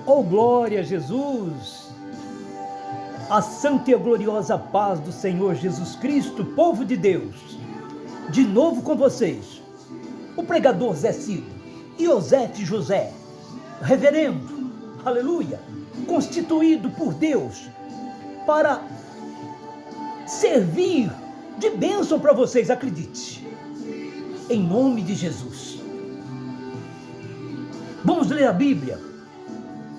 Oh, glória a Jesus! A santa e a gloriosa paz do Senhor Jesus Cristo, povo de Deus. De novo com vocês, o pregador Zé Cido e Osete José, reverendo, aleluia, constituído por Deus para servir de bênção para vocês, acredite, em nome de Jesus. Vamos ler a Bíblia,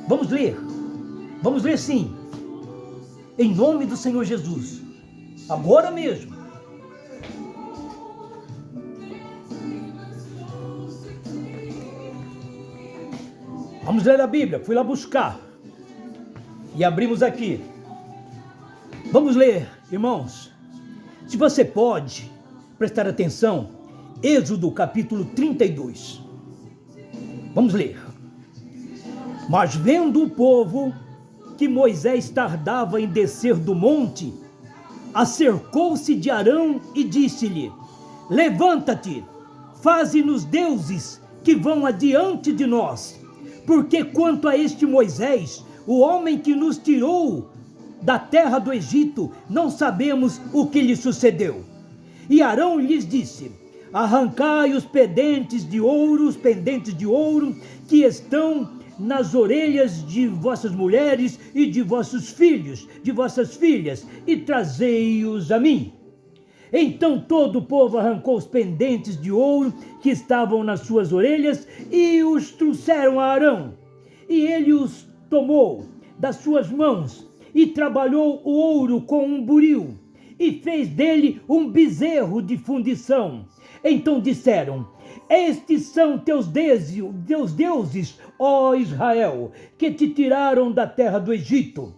vamos ler sim, em nome do Senhor Jesus, agora mesmo. Vamos ler a Bíblia, fui lá buscar e abrimos aqui. Vamos ler, irmãos, se você pode prestar atenção, Êxodo capítulo 32. Vamos ler. Mas vendo o povo que Moisés tardava em descer do monte, acercou-se de Arão e disse-lhe: levanta-te, faze-nos deuses que vão adiante de nós, porque quanto a este Moisés, o homem que nos tirou da terra do Egito, não sabemos o que lhe sucedeu. E Arão lhes disse: arrancai os pendentes de ouro que estão nas orelhas de vossas mulheres e de vossos filhos, de vossas filhas, e trazei-os a mim. Então todo o povo arrancou os pendentes de ouro que estavam nas suas orelhas e os trouxeram a Arão. E ele os tomou das suas mãos e trabalhou o ouro com um buril e fez dele um bezerro de fundição. Então disseram: estes são teus deuses, ó Israel, que te tiraram da terra do Egito.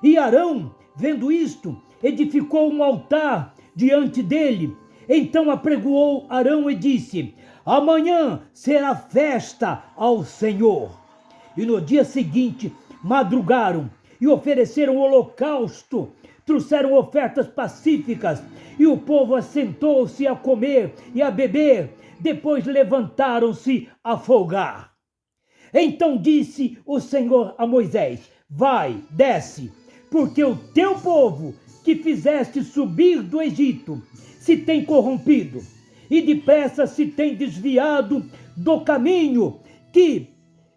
E Arão, vendo isto, edificou um altar diante dele. Então apregoou Arão e disse: amanhã será festa ao Senhor. E no dia seguinte madrugaram e ofereceram holocausto, trouxeram ofertas pacíficas, e o povo assentou-se a comer e a beber. Depois levantaram-se a folgar. Então disse o Senhor a Moisés: vai, desce, porque o teu povo que fizeste subir do Egito se tem corrompido, e depressa se tem desviado do caminho que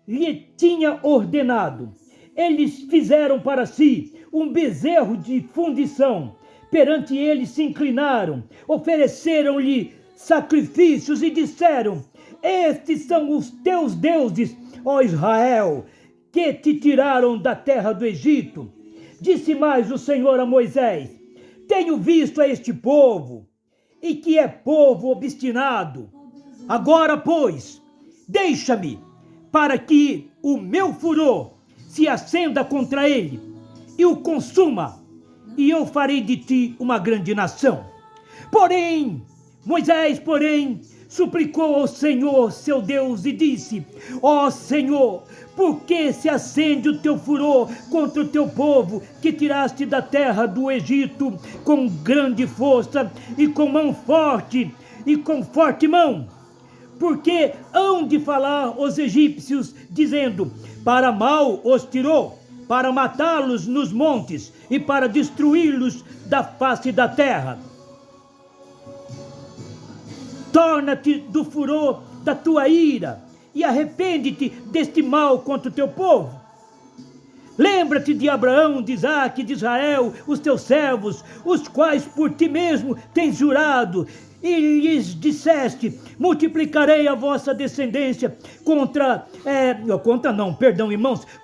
lhe tinha ordenado. Eles fizeram para si um bezerro de fundição, perante ele se inclinaram, ofereceram-lhe sacrifícios e disseram: estes são os teus deuses, ó Israel, que te tiraram da terra do Egito. Disse mais o Senhor a Moisés: tenho visto a este povo, e que é povo obstinado. Agora, pois, deixa-me, para que o meu furor se acenda contra ele e o consuma, e eu farei de ti uma grande nação. Moisés, suplicou ao Senhor, seu Deus, e disse: ó Senhor, por que se acende o teu furor contra o teu povo, que tiraste da terra do Egito com grande força e com mão forte, e com forte mão? Porque hão de falar os egípcios, dizendo: para mal os tirou, para matá-los nos montes e para destruí-los da face da terra. Torna-te do furor da tua ira e arrepende-te deste mal contra o teu povo. Lembra-te de Abraão, de Isaque, de Israel, os teus servos, os quais por ti mesmo tens jurado, e lhes disseste: multiplicarei a vossa descendência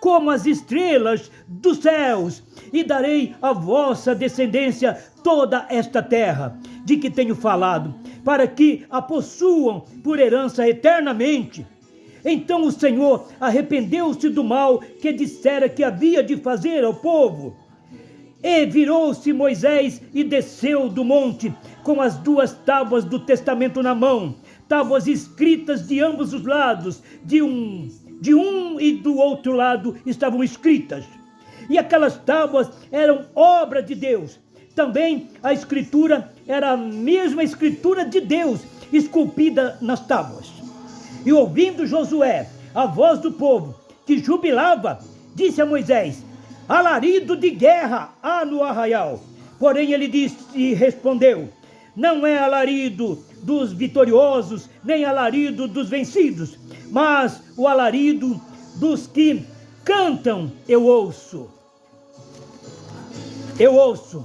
como as estrelas dos céus, e darei à vossa descendência toda esta terra, de que tenho falado, para que a possuam por herança eternamente. Então o Senhor arrependeu-se do mal que dissera que havia de fazer ao povo. E virou-se Moisés e desceu do monte com as 2 tábuas do testamento na mão, tábuas escritas de ambos os lados, de um e do outro lado estavam escritas. E aquelas tábuas eram obra de Deus. Também a escritura era a mesma escritura de Deus, esculpida nas tábuas. E ouvindo Josué a voz do povo, que jubilava, disse a Moisés: alarido de guerra há no arraial. Porém ele disse e respondeu: não é alarido dos vitoriosos, nem alarido dos vencidos, mas o alarido dos que cantam eu ouço. Eu ouço.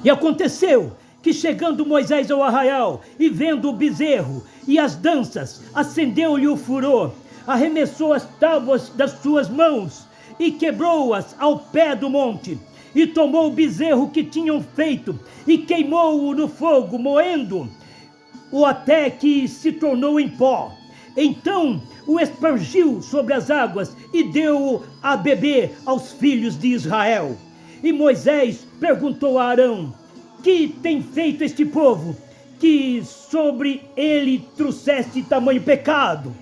E aconteceu que, chegando Moisés ao arraial e vendo o bezerro e as danças, acendeu-lhe o furor, arremessou as tábuas das suas mãos e quebrou-as ao pé do monte, e tomou o bezerro que tinham feito e queimou-o no fogo, moendo-o até que se tornou em pó. Então o espargiu sobre as águas e deu-o a beber aos filhos de Israel. E Moisés perguntou a Arão: que tem feito este povo, que sobre ele trouxeste tamanho pecado?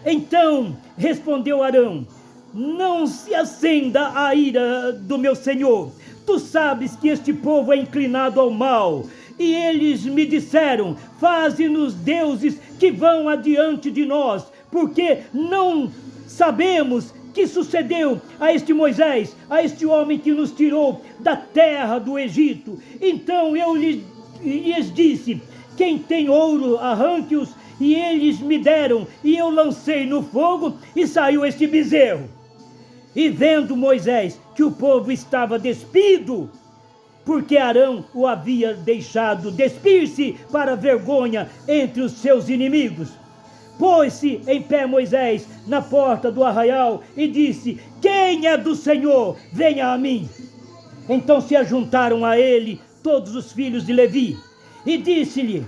Então respondeu Arão: não se acenda a ira do meu senhor. Tu sabes que este povo é inclinado ao mal. E eles me disseram: faze-nos deuses que vão adiante de nós, porque não sabemos que sucedeu a este Moisés, a este homem que nos tirou da terra do Egito. Então eu lhes disse: quem tem ouro, arranque-os. E eles me deram, e eu lancei no fogo, e saiu este bezerro. E vendo Moisés que o povo estava despido, porque Arão o havia deixado despir-se para vergonha entre os seus inimigos, pôs-se em pé Moisés na porta do arraial e disse: quem é do Senhor, venha a mim. Então se ajuntaram a ele todos os filhos de Levi, e disse-lhes: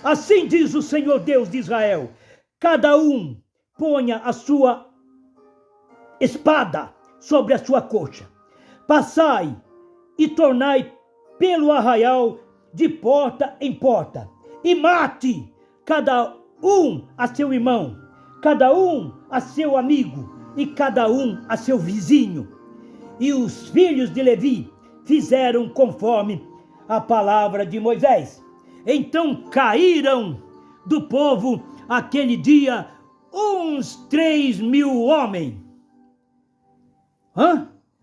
assim diz o Senhor Deus de Israel: cada um ponha a sua espada sobre a sua coxa, passai e tornai pelo arraial de porta em porta, e mate cada um a seu irmão, cada um a seu amigo, e cada um a seu vizinho. E os filhos de Levi fizeram conforme a palavra de Moisés. Então caíram do povo aquele dia uns 3.000 homens.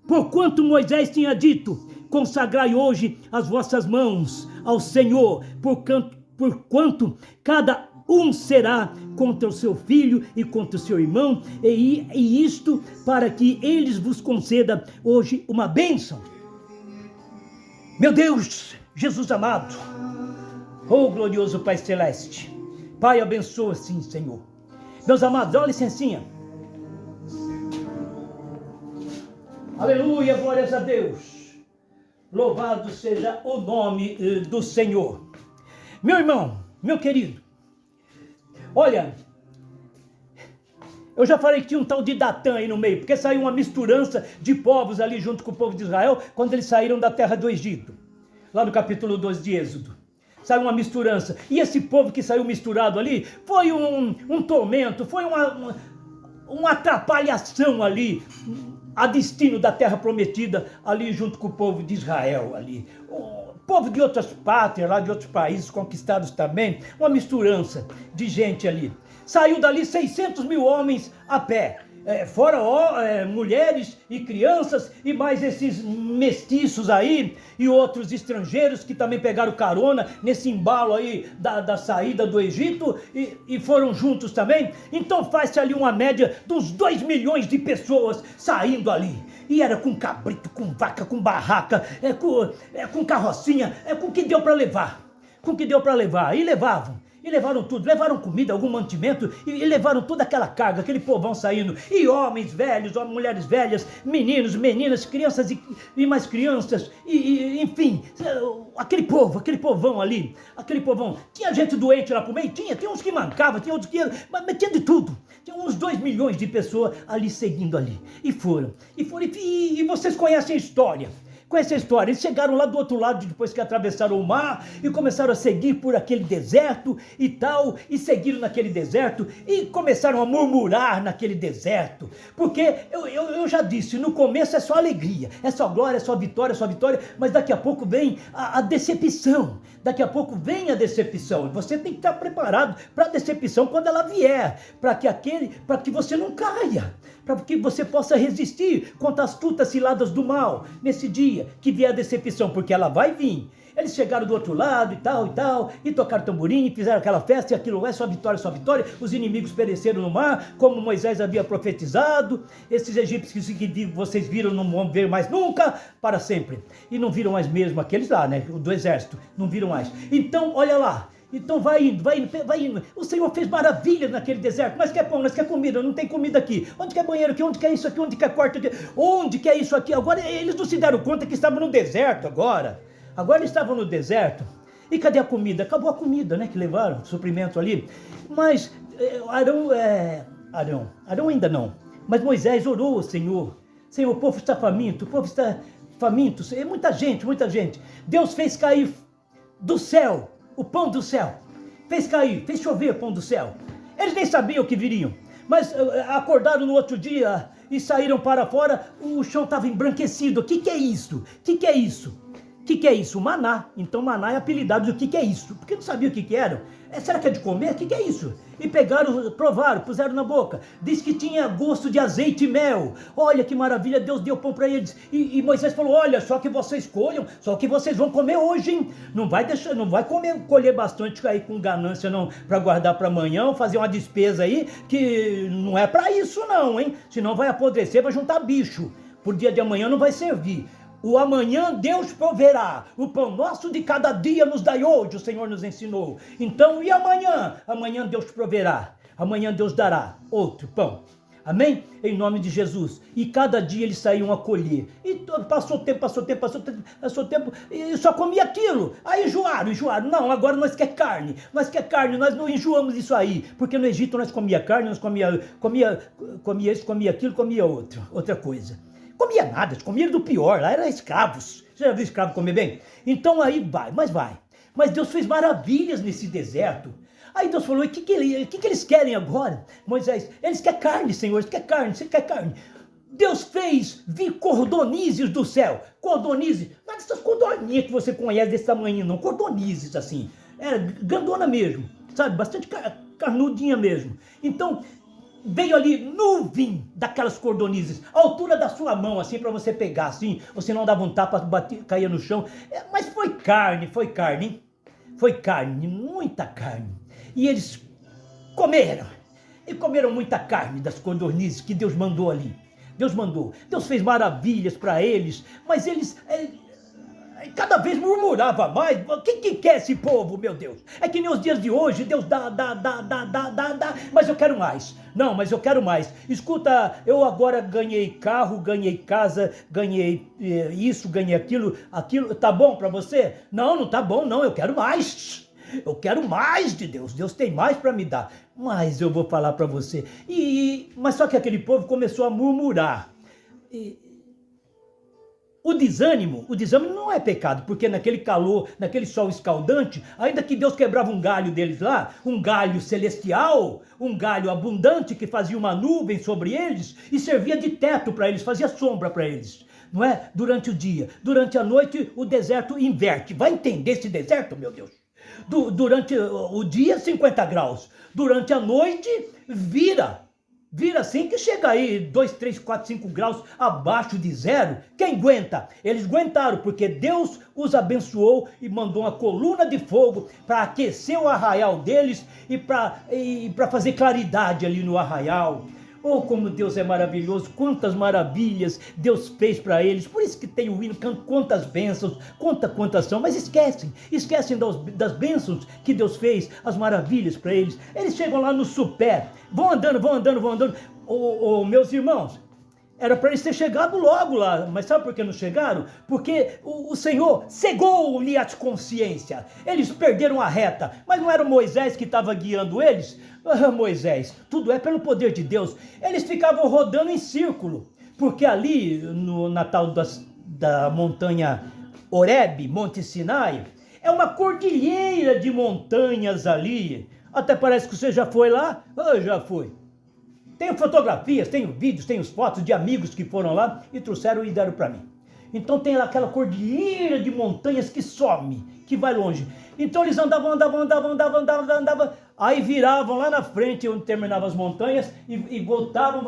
Porquanto Moisés tinha dito: consagrai hoje as vossas mãos ao Senhor, porquanto cada um será contra o seu filho e contra o seu irmão, e isto para que eles vos conceda hoje uma bênção. Meu Deus, Jesus amado, oh glorioso Pai Celeste, Pai, abençoa sim, Senhor. Meus amados, olha a licencinha. Aleluia, glórias a Deus. Louvado seja o nome do Senhor. Meu irmão, meu querido, olha, eu já falei que tinha um tal de Datã aí no meio, porque saiu uma misturança de povos ali junto com o povo de Israel, quando eles saíram da terra do Egito, lá no capítulo 2 de Êxodo. Saiu uma misturança, e esse povo que saiu misturado ali, foi um tormento, foi uma atrapalhação ali, a destino da terra prometida, ali junto com o povo de Israel, ali. O povo de outras pátrias, lá de outros países conquistados também, uma misturança de gente ali. Saiu dali 600.000 homens a pé, fora mulheres e crianças, e mais esses mestiços aí, e outros estrangeiros que também pegaram carona nesse embalo aí da saída do Egito, e foram juntos também. Então faz-se ali uma média de uns 2 milhões de pessoas saindo ali. E era com cabrito, com vaca, com barraca, com carrocinha, com o que deu para levar. Com o que deu para levar. E levaram tudo, levaram comida, algum mantimento, e levaram toda aquela carga, aquele povão saindo, e homens velhos, mulheres velhas, meninos, meninas, crianças e mais crianças, enfim, aquele povão ali, aquele povão. Tinha gente doente lá pro meio? Tinha uns que mancavam, tinha outros que... Mas tinha de tudo. Tinha uns 2 milhões de pessoas ali seguindo ali. E vocês conhecem a história. Conhece a história? Eles chegaram lá do outro lado, depois que atravessaram o mar, e começaram a seguir por aquele deserto e tal, e seguiram naquele deserto, e começaram a murmurar naquele deserto, porque eu já disse, no começo é só alegria, é só glória, é só vitória, mas daqui a pouco vem a decepção, daqui a pouco vem a decepção, e você tem que estar preparado para a decepção quando ela vier, para que você não caia, para que você possa resistir contra as astutas ciladas do mal, nesse dia que vier a decepção, porque ela vai vir. Eles chegaram do outro lado e tal, e tocaram tamborim, fizeram aquela festa, e aquilo é só vitória, os inimigos pereceram no mar, como Moisés havia profetizado, esses egípcios que vocês viram não vão ver mais nunca, para sempre, e não viram mais mesmo aqueles lá, né, do exército, não viram mais. Então, olha lá, então vai indo. O Senhor fez maravilhas naquele deserto. Nós quer pão, nós quer comida, não tem comida aqui. Onde que é banheiro aqui? Onde que é isso aqui? Onde que é quarto aqui? Onde que é isso aqui? Agora eles não se deram conta que estavam no deserto agora. Agora eles estavam no deserto. E cadê a comida? Acabou a comida, né? Que levaram, suprimento ali. Mas Arão ainda não. Mas Moisés orou ao Senhor. Senhor, o povo está faminto, muita gente. Deus fez cair do céu o pão do céu, fez chover o pão do céu. Eles nem sabiam que viriam, mas acordaram no outro dia e saíram para fora, o chão estava embranquecido. O que é isso? O maná. Então maná é apelidado do que é isso, porque não sabia o que era. Será que é de comer? O que é isso? E pegaram, provaram, puseram na boca. Diz que tinha gosto de azeite e mel. Olha que maravilha, Deus deu pão para eles. E Moisés falou, olha, só que vocês colham, só que vocês vão comer hoje, hein? Não vai colher bastante aí com ganância não, para guardar para amanhã, fazer uma despesa aí, que não é para isso não, hein? Senão vai apodrecer, vai juntar bicho. Por dia de amanhã não vai servir. O amanhã Deus proverá, o pão nosso de cada dia nos dai hoje, o Senhor nos ensinou. Então, e amanhã? Amanhã Deus proverá, amanhã Deus dará outro pão. Amém? Em nome de Jesus. E cada dia eles saíam a colher. E passou tempo, e só comia aquilo. Aí enjoaram. Não, agora nós quer carne, nós não enjoamos isso aí. Porque no Egito nós comia carne, nós comia isso, comia aquilo, comia outra coisa. Comia nada, comia do pior, lá eram escravos. Você já viu escravo comer bem? Então aí vai. Mas Deus fez maravilhas nesse deserto. Aí Deus falou, o que eles querem agora? Moisés, eles querem carne, Senhor, você quer carne. Deus fez vir cordonizes do céu. Cordonizes, não é dessas cordoninhas que você conhece desse tamanho não, cordonizes assim. Era grandona mesmo, sabe, bastante carnudinha mesmo. Então, veio ali nuvem daquelas cordonizes, a altura da sua mão, assim, para você pegar, assim, você não dava um tapa, caía no chão. Mas foi carne, hein? Foi carne, muita carne. E eles comeram muita carne das codornizes que Deus mandou ali. Deus fez maravilhas para eles, mas eles cada vez murmurava mais. O que quer esse povo, meu Deus? É que nem os dias de hoje, Deus dá, mas eu quero mais. Não, mas eu quero mais. Escuta, eu agora ganhei carro, ganhei casa, ganhei isso, ganhei aquilo, tá bom para você? Não tá bom, não, eu quero mais. Eu quero mais de Deus. Deus tem mais para me dar. Mas eu vou falar para você. Mas só que aquele povo começou a murmurar. O desânimo não é pecado, porque naquele calor, naquele sol escaldante, ainda que Deus quebrava um galho deles lá, um galho celestial, um galho abundante que fazia uma nuvem sobre eles e servia de teto para eles, fazia sombra para eles, não é? Durante o dia. Durante a noite o deserto inverte. Vai entender esse deserto, meu Deus? Durante o dia 50 graus, durante a noite vira assim que chega aí 2, 3, 4, 5 graus abaixo de zero. Quem aguenta? Eles aguentaram porque Deus os abençoou e mandou uma coluna de fogo para aquecer o arraial deles e para fazer claridade ali no arraial. Oh, como Deus é maravilhoso, quantas maravilhas Deus fez para eles. Por isso que tem o hino, quantas bênçãos, quantas são, mas esquecem das bênçãos que Deus fez, as maravilhas para eles. Eles chegam lá no Supé, vão andando. Meus irmãos, era para eles terem chegado logo lá, mas sabe por que não chegaram? Porque o Senhor cegou-lhe a consciência. Eles perderam a reta, mas não era o Moisés que estava guiando eles? Moisés, tudo é pelo poder de Deus. Eles ficavam rodando em círculo, porque ali no Natal da montanha Horebe, Monte Sinai, é uma cordilheira de montanhas ali. Até parece que você já foi lá. Eu já fui. Tenho fotografias, tenho vídeos, tenho fotos de amigos que foram lá e trouxeram e deram para mim. Então tem lá aquela cordilheira de montanhas que some, que vai longe. Então eles andavam, aí viravam lá na frente onde terminavam as montanhas e voltavam.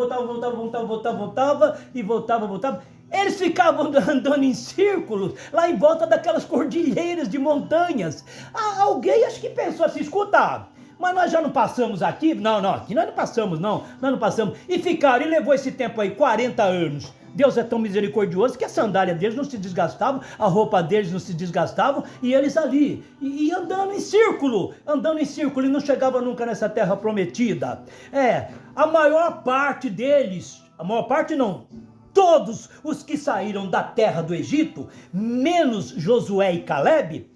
Eles ficavam andando em círculos lá em volta daquelas cordilheiras de montanhas. Alguém acho que pensou assim, escuta, mas nós já não passamos aqui? Não, aqui nós não passamos, nós não passamos. E ficaram, e levou esse tempo aí, 40 anos. Deus é tão misericordioso que a sandália deles não se desgastava, a roupa deles não se desgastava, e eles ali, e andando em círculo, e não chegavam nunca nessa terra prometida. A maior parte deles, a maior parte não, todos os que saíram da terra do Egito, menos Josué e Calebe,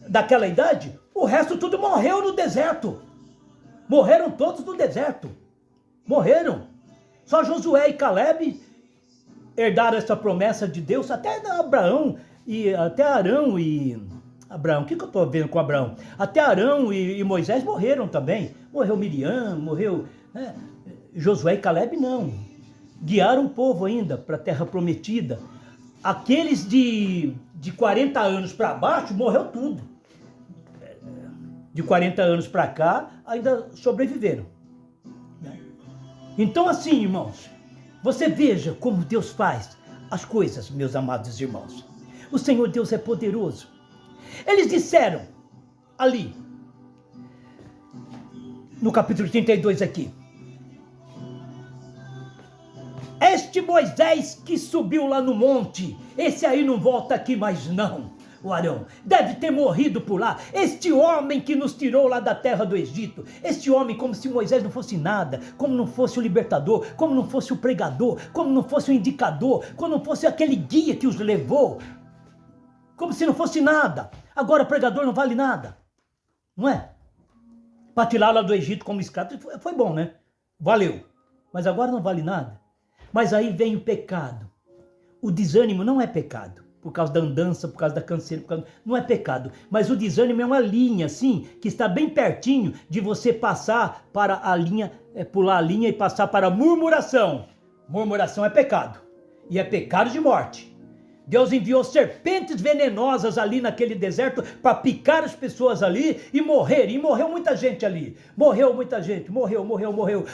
daquela idade, o resto tudo morreu no deserto. Morreram todos no deserto. Morreram. Só Josué e Calebe herdaram essa promessa de Deus, até Abraão e até Arão e Abraão. O que eu estou vendo com Abraão? Até Arão e Moisés morreram também. Morreu Miriam, morreu Josué e Calebe não. Guiaram o povo ainda para a terra prometida. Aqueles de 40 anos para baixo morreu tudo. De 40 anos para cá ainda sobreviveram. Então assim, irmãos, você veja como Deus faz as coisas, meus amados irmãos. O Senhor Deus é poderoso. Eles disseram ali, no capítulo 32 aqui, este Moisés que subiu lá no monte, esse aí não volta aqui mais não. O Arão deve ter morrido por lá. Este homem que nos tirou lá da terra do Egito, este homem, como se Moisés não fosse nada, como não fosse o libertador, como não fosse o pregador, como não fosse o indicador, como não fosse aquele guia que os levou, como se não fosse nada. Agora pregador não vale nada, não é? Para tirar lá do Egito como escravo foi bom, né? Valeu, mas agora não vale nada. Mas aí vem o pecado. O desânimo não é pecado. Por causa da andança, por causa da canseira, não é pecado. Mas o desânimo é uma linha, assim, que está bem pertinho de você passar para a linha, pular a linha e passar para a murmuração. Murmuração é pecado. E é pecado de morte. Deus enviou serpentes venenosas ali naquele deserto para picar as pessoas ali e morrer. E morreu muita gente ali. Morreu muita gente. Morreu.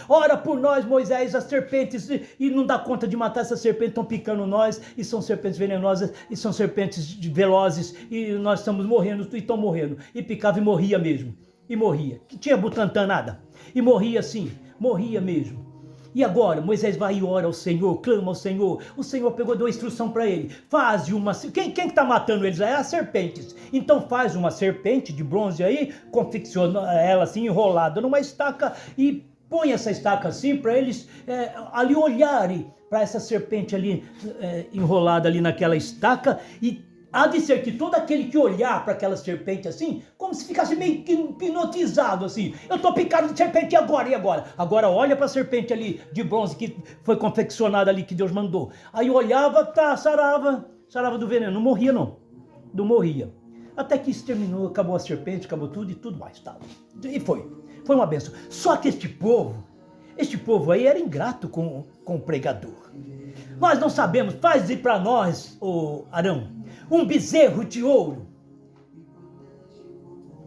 Ora por nós, Moisés, as serpentes. E não dá conta de matar essas serpentes. Estão picando nós. E são serpentes venenosas. E são serpentes velozes. E nós estamos morrendo. E estão morrendo. E picava e morria mesmo. E morria. Que tinha Butantã nada. E morria assim. Morria mesmo. E agora, Moisés vai e ora ao Senhor, clama ao Senhor. O Senhor pegou e deu a instrução para ele. Faz uma... Quem que está matando eles? É as serpentes. Então faz uma serpente de bronze aí, confecciona ela assim, enrolada numa estaca e põe essa estaca assim para eles ali olharem para essa serpente ali enrolada ali naquela estaca e há de ser que todo aquele que olhar para aquela serpente assim, como se ficasse meio hipnotizado assim. Eu estou picado de serpente e agora? Agora olha para a serpente ali de bronze que foi confeccionada ali, que Deus mandou. Aí olhava, sarava do veneno. Não morria não. Não morria. Até que isso terminou, acabou a serpente, acabou tudo e tudo mais. Tá. E foi uma benção. Só que este povo aí era ingrato com o pregador. Nós não sabemos, faz ir para nós, ô Arão, um bezerro de ouro,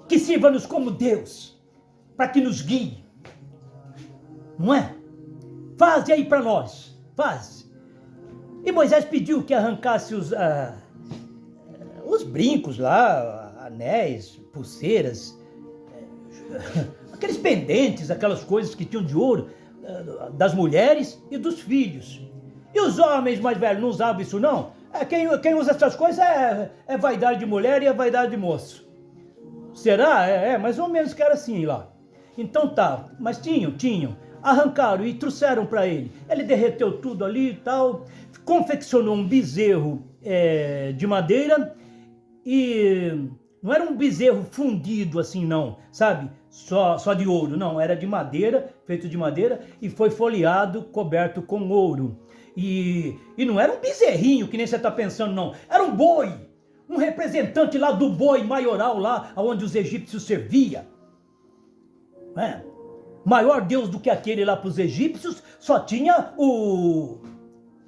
que sirva-nos como Deus, para que nos guie, não é? Faze aí para nós, faz. E Moisés pediu que arrancasse os brincos lá, anéis, pulseiras, aqueles pendentes, aquelas coisas que tinham de ouro, das mulheres e dos filhos. E os homens mais velhos não usavam isso não? Quem usa essas coisas é vaidade de mulher e é vaidade de moço. Será? Mais ou menos que era assim lá. Então tá, mas tinham. Arrancaram e trouxeram para ele. Ele derreteu tudo ali e tal, confeccionou um bezerro de madeira e não era um bezerro fundido assim não, sabe? Só de ouro, não, era de madeira, feito de madeira e foi folheado, coberto com ouro. E não era um bezerrinho, que nem você está pensando, não. Era um boi. Um representante lá do boi maioral, lá onde os egípcios serviam. Maior Deus do que aquele lá para os egípcios, só tinha o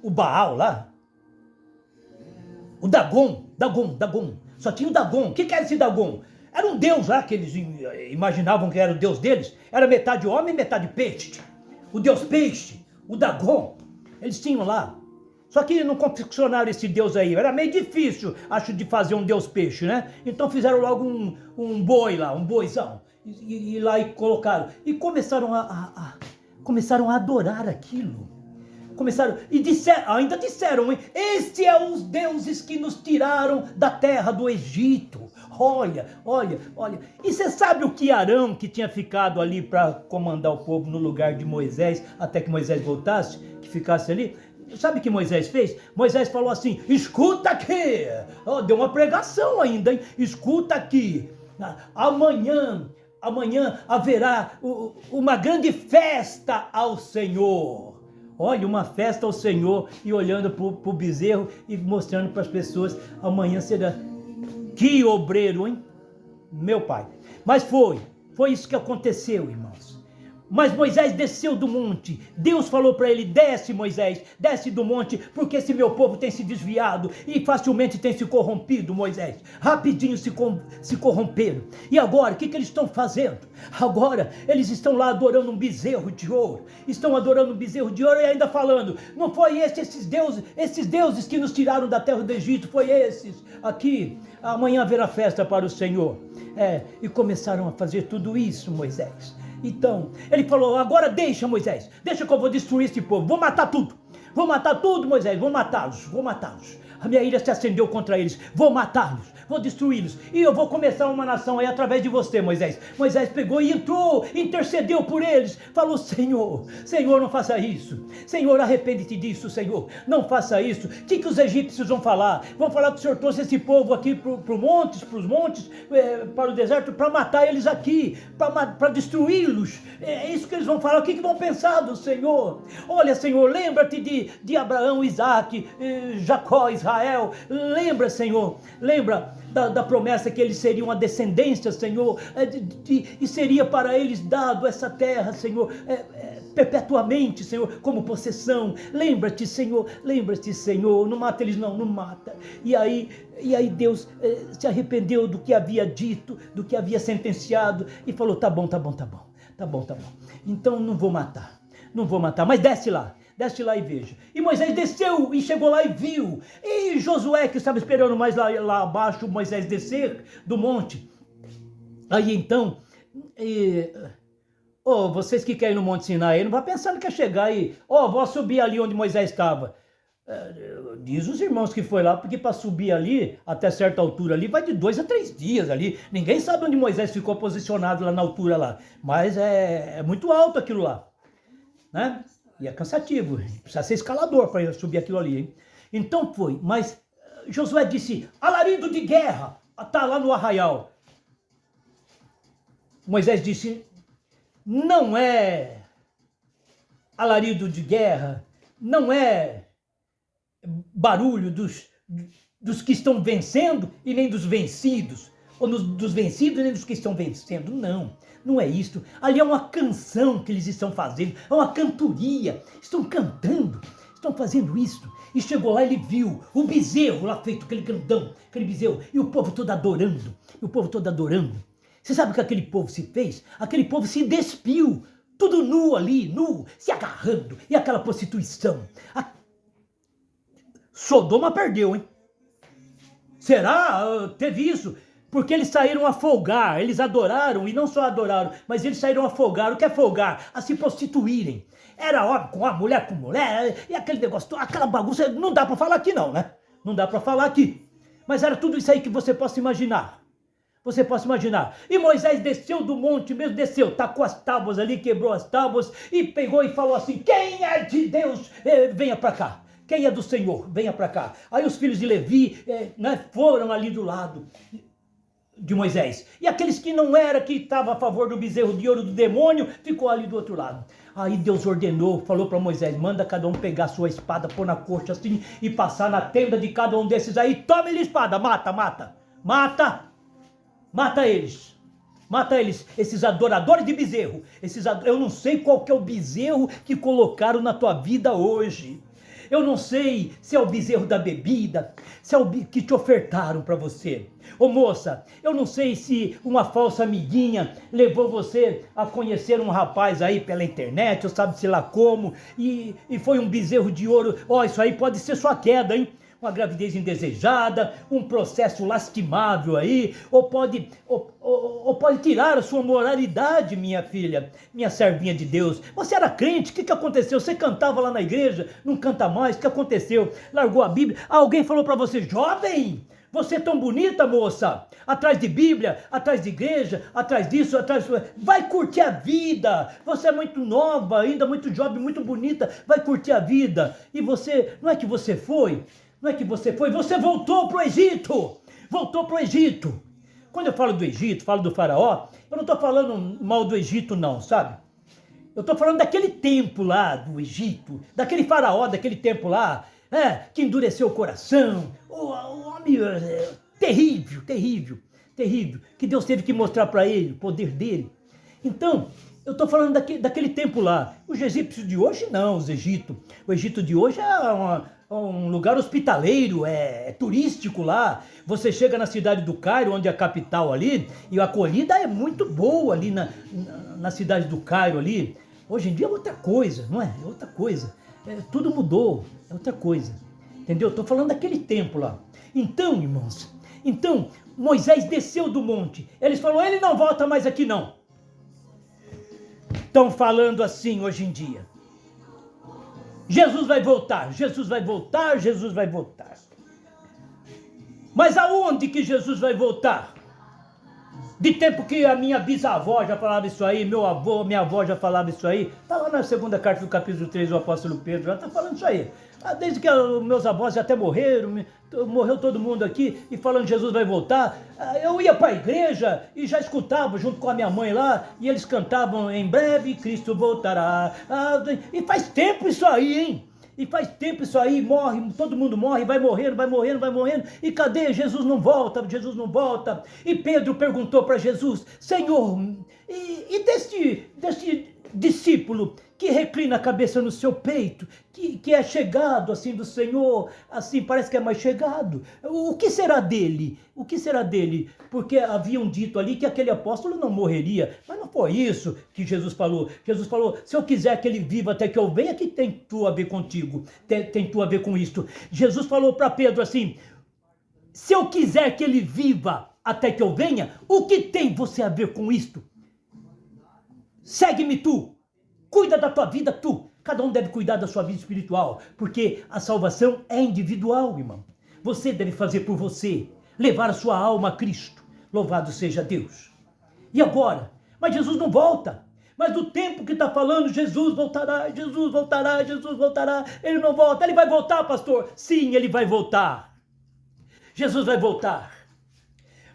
Baal lá. O Dagon. Só tinha o Dagon. O que era esse Dagon? Era um deus lá que eles imaginavam que era o deus deles. Era metade homem e metade peixe. O deus peixe, o Dagon. Eles tinham lá. Só que não confeccionaram esse deus aí. Era meio difícil, acho, de fazer um deus peixe, né? Então fizeram logo um boi lá, um boizão. E lá e colocaram. E começaram a adorar aquilo. Ainda disseram, hein? Este é os deuses que nos tiraram da terra do Egito. Olha. E você sabe o que Arão, que tinha ficado ali para comandar o povo no lugar de Moisés, até que Moisés voltasse, que ficasse ali? Sabe o que Moisés fez? Moisés falou assim, escuta aqui. Deu uma pregação ainda, hein? Escuta aqui. Amanhã haverá uma grande festa ao Senhor. Olha, uma festa ao Senhor, e olhando para o bezerro e mostrando para as pessoas, amanhã será. Que obreiro, hein? Meu pai. Mas foi isso que aconteceu, irmãos. Mas Moisés desceu do monte. Deus falou para ele, desce Moisés, desce do monte, porque esse meu povo tem se desviado e facilmente tem se corrompido, Moisés. Rapidinho se corromperam. E agora, o que eles estão fazendo? Agora, eles estão lá adorando um bezerro de ouro. Estão adorando um bezerro de ouro e ainda falando, não foi esses deuses que nos tiraram da terra do Egito, foi esses aqui. Amanhã haverá festa para o Senhor. E começaram a fazer tudo isso, Moisés. Então, ele falou, agora deixa, Moisés, deixa que eu vou destruir esse povo, vou matar tudo, Moisés, vou matá-los. A minha ira se acendeu contra eles, vou matá-los, vou destruí-los, e eu vou começar uma nação aí através de você, Moisés. Moisés pegou e entrou, intercedeu por eles, falou, Senhor, não faça isso, Senhor, arrepende-te disso, Senhor, não faça isso. O que os egípcios vão falar? Vão falar que o Senhor trouxe esse povo aqui para os montes, para o deserto, para matar eles aqui, para destruí-los. É isso que eles vão falar. O que vão pensar do Senhor? Olha, Senhor, lembra-te de Abraão, Isaac, Jacó, Israel. Lembra, Senhor, da promessa que eles seriam a descendência, Senhor, e seria para eles dado essa terra, Senhor, perpetuamente, Senhor, como possessão. Lembra-te, Senhor, não mata eles não mata. E aí Deus se arrependeu do que havia dito, do que havia sentenciado, e falou, tá bom. Então não vou matar, mas desce lá e veja. E Moisés desceu e chegou lá e viu. E Josué, que estava esperando mais lá abaixo, Moisés descer do monte. Aí então, vocês que querem ir no Monte Sinai, não vá pensando que é chegar e, vou subir ali onde Moisés estava. Diz os irmãos que foi lá, porque para subir ali, até certa altura ali, vai de 2 a 3 dias ali. Ninguém sabe onde Moisés ficou posicionado lá na altura lá. Mas é muito alto aquilo lá, né? E é cansativo, precisa ser escalador para subir aquilo ali, hein? Então foi, mas Josué disse, alarido de guerra, está lá no arraial. Moisés disse, não é alarido de guerra, não é barulho dos que estão vencendo e nem dos vencidos, ou dos vencidos e nem dos que estão vencendo, não é isso. Ali é uma canção que eles estão fazendo, é uma cantoria, estão cantando, estão fazendo isso. E chegou lá, ele viu o bezerro lá feito, aquele grandão, aquele bezerro, e o povo todo adorando, Você sabe o que aquele povo se fez? Aquele povo se despiu, tudo nu ali, se agarrando, e aquela prostituição. Sodoma perdeu, hein? Será? Teve isso? Porque eles saíram a folgar, eles adoraram, e não só adoraram, mas eles saíram a folgar. O que é folgar? A se prostituírem. Era homem com homem, mulher com mulher, e aquele negócio, aquela bagunça, não dá para falar aqui não, né? Não dá para falar aqui. Mas era tudo isso aí que você possa imaginar. E Moisés desceu do monte, mesmo desceu, tacou as tábuas ali, quebrou as tábuas, e pegou e falou assim, quem é de Deus, venha para cá. Quem é do Senhor, venha para cá. Aí os filhos de Levi foram ali do lado de Moisés. E aqueles que não era, que estavam a favor do bezerro de ouro do demônio, ficou ali do outro lado. Aí Deus ordenou, falou para Moisés, manda cada um pegar sua espada, pôr na coxa assim e passar na tenda de cada um desses aí. Tome-lhe espada, mata eles. Mata eles, esses adoradores de bezerro. Eu não sei qual que é o bezerro que colocaram na tua vida hoje. Eu não sei se é o bezerro da bebida, se é o que te ofertaram para você. Ô moça, eu não sei se uma falsa amiguinha levou você a conhecer um rapaz aí pela internet, ou sabe-se lá como, e foi um bezerro de ouro. Ó, isso aí pode ser sua queda, hein? Uma gravidez indesejada, um processo lastimável aí, ou pode tirar a sua moralidade, minha filha, minha servinha de Deus. Você era crente, o que aconteceu? Você cantava lá na igreja, não canta mais, o que aconteceu? Largou a Bíblia, alguém falou para você, jovem, você é tão bonita, moça, atrás de Bíblia, atrás de igreja, atrás disso, vai curtir a vida, você é muito nova ainda, muito jovem, muito bonita, vai curtir a vida, e você, não é que você foi, você voltou para o Egito, Quando eu falo do Egito, falo do faraó, eu não estou falando mal do Egito não, sabe? Eu estou falando daquele tempo lá do Egito, daquele faraó, daquele tempo lá, que endureceu o coração, o homem terrível, que Deus teve que mostrar para ele, o poder dele. Então, eu estou falando daquele tempo lá. Os egípcios de hoje não, o Egito de hoje é um lugar hospitaleiro, é turístico lá. Você chega na cidade do Cairo, onde é a capital ali, e a acolhida é muito boa ali na cidade do Cairo ali. Hoje em dia é outra coisa, não é? É outra coisa. Tudo mudou, é outra coisa. Entendeu? Estou falando daquele tempo lá. Então, irmãos, Moisés desceu do monte. Eles falaram, ele não volta mais aqui não. Estão falando assim hoje em dia. Jesus vai voltar. Mas aonde que Jesus vai voltar? De tempo que a minha bisavó já falava isso aí, meu avô, minha avó já falava isso aí. Está lá na segunda carta do capítulo 3 do apóstolo Pedro, já está falando isso aí. Desde que meus avós já até morreram, morreu todo mundo aqui, e falando que Jesus vai voltar, eu ia para a igreja e já escutava junto com a minha mãe lá, e eles cantavam, em breve Cristo voltará. E faz tempo isso aí, hein? Morre, todo mundo morre, vai morrendo, e cadê? Jesus não volta. E Pedro perguntou para Jesus, Senhor, e deste discípulo que reclina a cabeça no seu peito, que é chegado assim do Senhor, assim parece que é mais chegado, o que será dele? Porque haviam dito ali que aquele apóstolo não morreria, mas não foi isso que Jesus falou. Jesus falou, se eu quiser que ele viva até que eu venha, que tem tu a ver contigo, tem tu a ver com isto. Jesus falou para Pedro assim, se eu quiser que ele viva até que eu venha, o que tem você a ver com isto? Segue-me tu, cuida da tua vida tu, cada um deve cuidar da sua vida espiritual, porque a salvação é individual, irmão. Você deve fazer por você, levar a sua alma a Cristo, louvado seja Deus. E agora? Mas Jesus não volta, mas do tempo que está falando, Jesus voltará, ele não volta, ele vai voltar, pastor? Sim, ele vai voltar, Jesus vai voltar.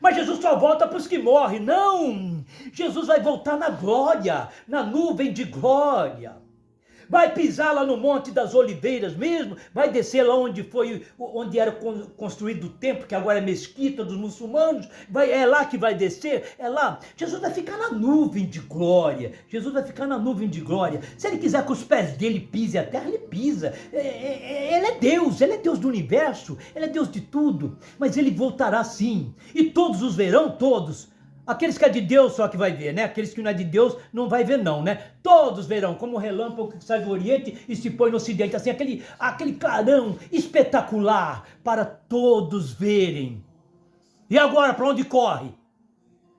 Mas Jesus só volta para os que morrem. Não! Jesus vai voltar na glória, na nuvem de glória. Vai pisar lá no Monte das Oliveiras mesmo, vai descer lá onde era construído o templo, que agora é mesquita dos muçulmanos, é lá que vai descer, é lá. Jesus vai ficar na nuvem de glória, Se ele quiser que os pés dele pisem a terra, ele pisa. Ele é Deus do universo, ele é Deus de tudo, mas ele voltará sim, e todos os verão, todos. Aqueles que é de Deus só que vai ver, né? Aqueles que não é de Deus não vai ver não, né? Todos verão, como o relâmpago que sai do Oriente e se põe no Ocidente, assim, aquele clarão espetacular para todos verem. E agora, para onde corre?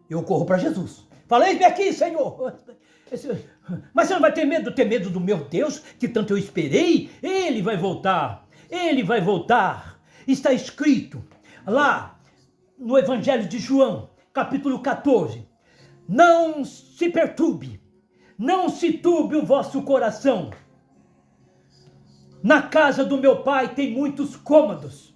Eu corro para Jesus. Falei-me aqui, Senhor. Mas você não vai ter medo do meu Deus, que tanto eu esperei? Ele vai voltar. Está escrito lá no Evangelho de João, capítulo 14, não se perturbe, não se turbe o vosso coração. Na casa do meu pai tem muitos cômodos.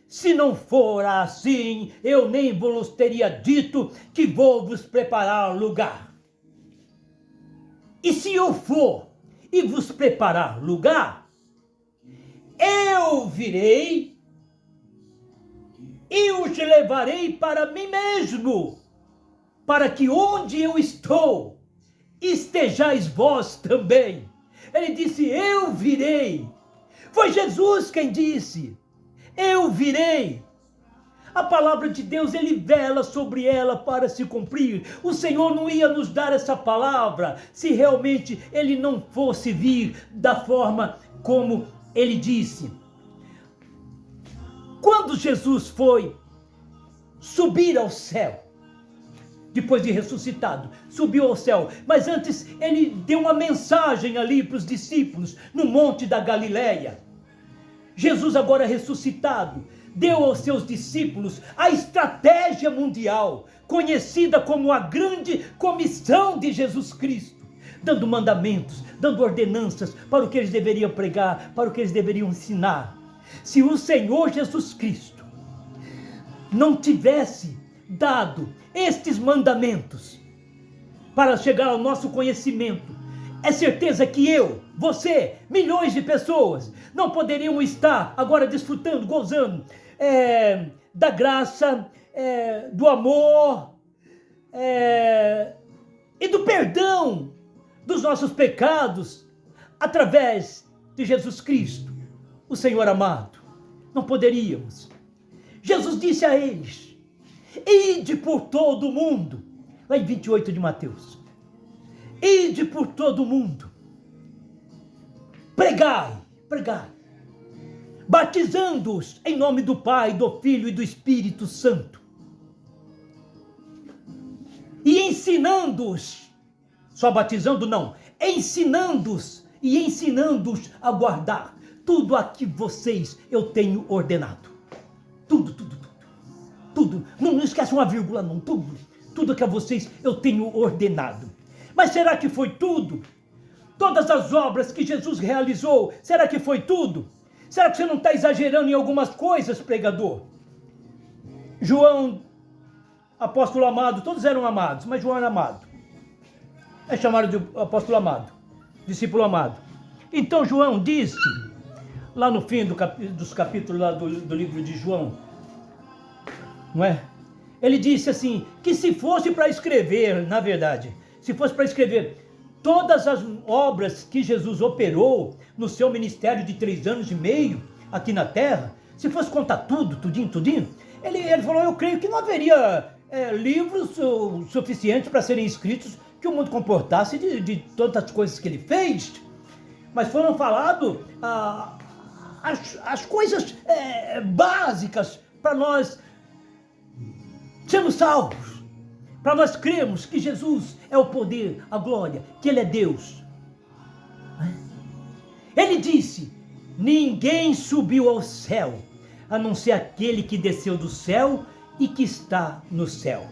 Se não for assim, eu nem vos teria dito que vou vos preparar lugar. E se eu for e vos preparar lugar, eu virei e os levarei para mim mesmo, para que onde eu estou, estejais vós também. Ele disse, eu virei. Foi Jesus quem disse, eu virei. A palavra de Deus, ele vela sobre ela para se cumprir. O Senhor não ia nos dar essa palavra se realmente ele não fosse vir da forma como ele disse. Quando Jesus foi subir ao céu, depois de ressuscitado, subiu ao céu, mas antes ele deu uma mensagem ali para os discípulos no Monte da Galileia. Jesus agora ressuscitado, deu aos seus discípulos a estratégia mundial, conhecida como a grande comissão de Jesus Cristo, dando mandamentos, dando ordenanças para o que eles deveriam pregar, para o que eles deveriam ensinar. Se o Senhor Jesus Cristo não tivesse dado estes mandamentos para chegar ao nosso conhecimento, é certeza que eu, você, milhões de pessoas não poderiam estar agora desfrutando, gozando da graça, do amor e do perdão dos nossos pecados através de Jesus Cristo, o Senhor amado. Não poderíamos. Jesus disse a eles, ide por todo o mundo, lá em 28 de Mateus, ide por todo o mundo, pregai, batizando-os em nome do Pai, do Filho e do Espírito Santo, e ensinando-os, só batizando não, ensinando-os e ensinando-os a guardar tudo a que vocês eu tenho ordenado. Tudo, não esquece uma vírgula não, tudo que a vocês eu tenho ordenado. Mas será que foi tudo? Todas as obras que Jesus realizou, será que foi tudo? Será que você não está exagerando em algumas coisas, pregador? João, apóstolo amado, todos eram amados, mas João era amado. É chamado de apóstolo amado, discípulo amado. Então João disse, lá no fim dos capítulos lá do livro de João, não é? Ele disse assim, que se fosse para escrever, na verdade, se fosse para escrever todas as obras que Jesus operou no seu ministério de 3 anos e meio aqui na terra, se fosse contar tudinho, ele falou, eu creio que não haveria livros suficientes para serem escritos que o mundo comportasse de tantas coisas que ele fez, mas foram faladas as coisas básicas para nós sermos salvos, para nós crermos que Jesus é o poder, a glória, que Ele é Deus. Ele disse, ninguém subiu ao céu, a não ser aquele que desceu do céu e que está no céu.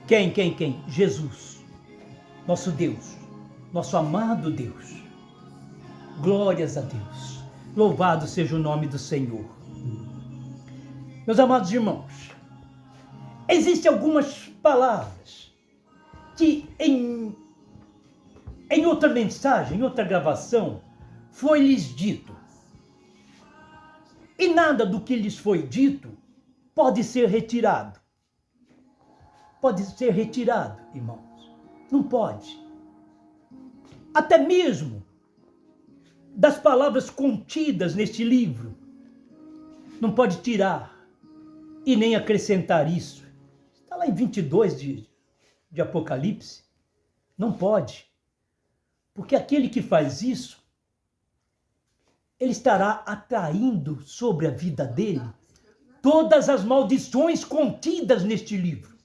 Quem? Jesus, nosso Deus, nosso amado Deus. Glórias a Deus, louvado seja o nome do Senhor. Meus amados irmãos, existem algumas palavras que em outra mensagem, em outra gravação, foi-lhes dito. E nada do que lhes foi dito pode ser retirado. Pode ser retirado, irmãos. Não pode. Até mesmo das palavras contidas neste livro, não pode tirar e nem acrescentar isso. Está lá em 22 de Apocalipse. Não pode. Porque aquele que faz isso, ele estará atraindo sobre a vida dele todas as maldições contidas neste livro.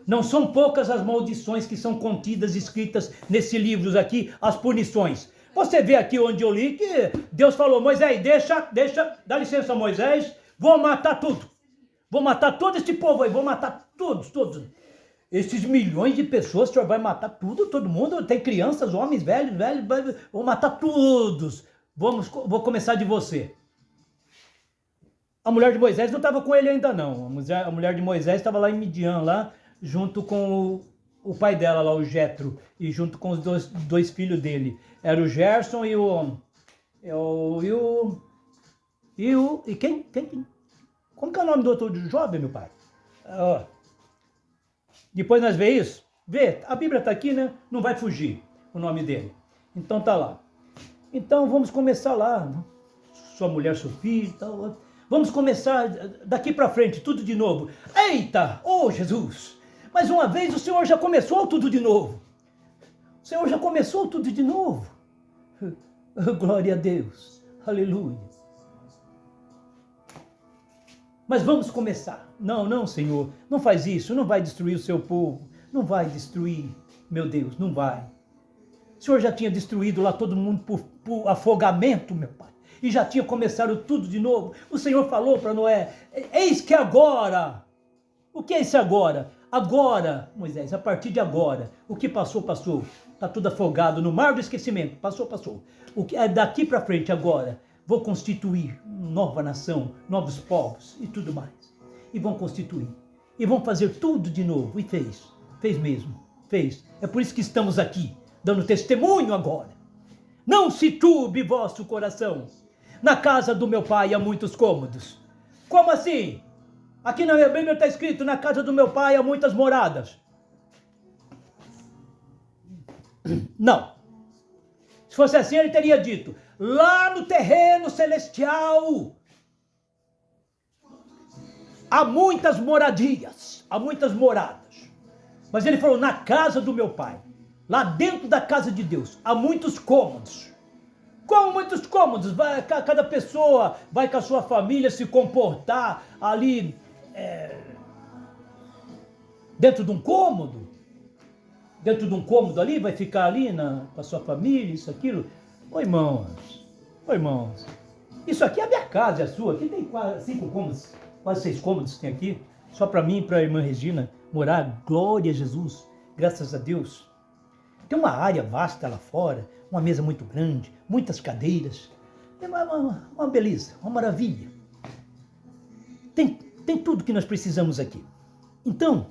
Não são poucas as maldições que são contidas, escritas nesse livro aqui, as punições. Você vê aqui onde eu li que Deus falou, Moisés, deixa, dá licença, Moisés, vou matar tudo. Vou matar todo este povo aí, vou matar todos. Esses milhões de pessoas, o senhor vai matar tudo, todo mundo, tem crianças, homens, velhos, vou matar todos. Vou começar de você. A mulher de Moisés não estava com ele ainda não. A mulher de Moisés estava lá em Midian, lá, junto com o pai dela lá, o Jetro, e junto com os dois filhos dele. Era o Gerson e quem? Como que é o nome do outro jovem, meu pai? Depois nós vê isso. Vê, a Bíblia está aqui, né? Não vai fugir o nome dele. Então tá lá. Então vamos começar lá. Né? Sua mulher, seu filho e tal. Vamos começar daqui para frente, tudo de novo. Eita! Oh, Jesus! Mais uma vez o Senhor já começou tudo de novo. O Senhor já começou tudo de novo. Glória a Deus. Aleluia. Mas vamos começar. Não, Senhor. Não faz isso. Não vai destruir o seu povo. Não vai destruir. Meu Deus, não vai. O Senhor já tinha destruído lá todo mundo por afogamento, meu Pai. E já tinha começado tudo de novo. O Senhor falou para Noé, eis que agora. O que é isso agora? Agora, Moisés, a partir de agora, o que passou, passou. Está tudo afogado no mar do esquecimento. Passou, passou. O que é daqui para frente agora, vou constituir nova nação, novos povos e tudo mais. E vão constituir. E vão fazer tudo de novo. E fez. Fez mesmo. Fez. É por isso que estamos aqui, dando testemunho agora. Não se turbe vosso coração. Na casa do meu pai há muitos cômodos. Como assim? Aqui na minha Bíblia está escrito, na casa do meu pai há muitas moradas. Não. Se fosse assim, ele teria dito, lá no terreno celestial há muitas moradias, há muitas moradas. Mas ele falou, na casa do meu pai, lá dentro da casa de Deus, há muitos cômodos. Como muitos cômodos? Cada pessoa vai com a sua família se comportar ali dentro de um cômodo. Dentro de um cômodo ali, vai ficar ali com a sua família, isso, aquilo. Ô irmãos, isso aqui é a minha casa, é a sua. Aqui tem quase 5 cômodos, quase 6 cômodos tem aqui. Só para mim e para a irmã Regina morar. Glória a Jesus, graças a Deus. Tem uma área vasta lá fora, uma mesa muito grande, muitas cadeiras. É uma beleza, uma maravilha. Tem tudo que nós precisamos aqui. Então,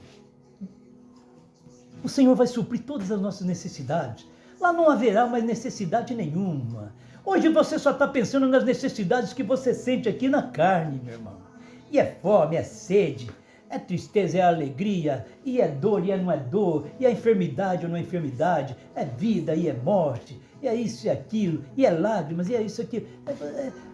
o Senhor vai suprir todas as nossas necessidades. Lá não haverá mais necessidade nenhuma. Hoje você só está pensando nas necessidades que você sente aqui na carne, meu irmão. E é fome, é sede, é tristeza, é alegria, e é dor, e não é dor, e é enfermidade ou não é enfermidade, é vida e é morte, e é isso e aquilo, e é lágrimas, e é isso e aquilo,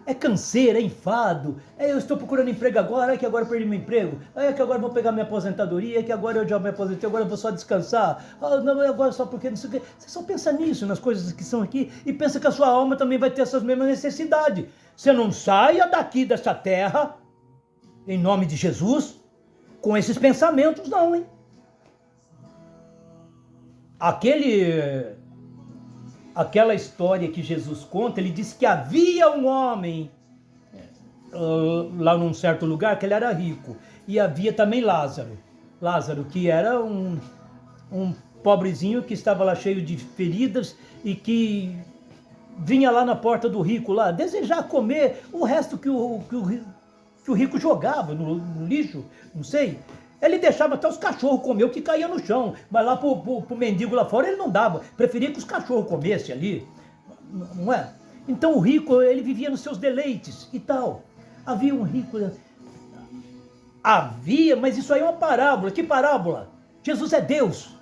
é canseira, é enfado, eu estou procurando emprego agora, é que agora eu perdi meu emprego, é que agora eu vou pegar minha aposentadoria, é que agora eu já me aposentei, agora eu vou só descansar, não, agora só porque não sei o quê. Você só pensa nisso, nas coisas que são aqui, e pensa que a sua alma também vai ter essas mesmas necessidades. Você não saia daqui dessa terra, em nome de Jesus, com esses pensamentos não, hein? Aquela história que Jesus conta, ele disse que havia um homem lá num certo lugar, que ele era rico, e havia também Lázaro, que era um pobrezinho que estava lá cheio de feridas e que vinha lá na porta do rico lá, desejar comer o resto que o rico jogava no lixo, não sei. Ele deixava até os cachorros comer o que caía no chão, mas lá pro mendigo lá fora ele não dava, preferia que os cachorros comessem ali, não é? Então o rico, ele vivia nos seus deleites e tal. Havia um rico, mas isso aí é uma parábola. Que parábola? Jesus é Deus.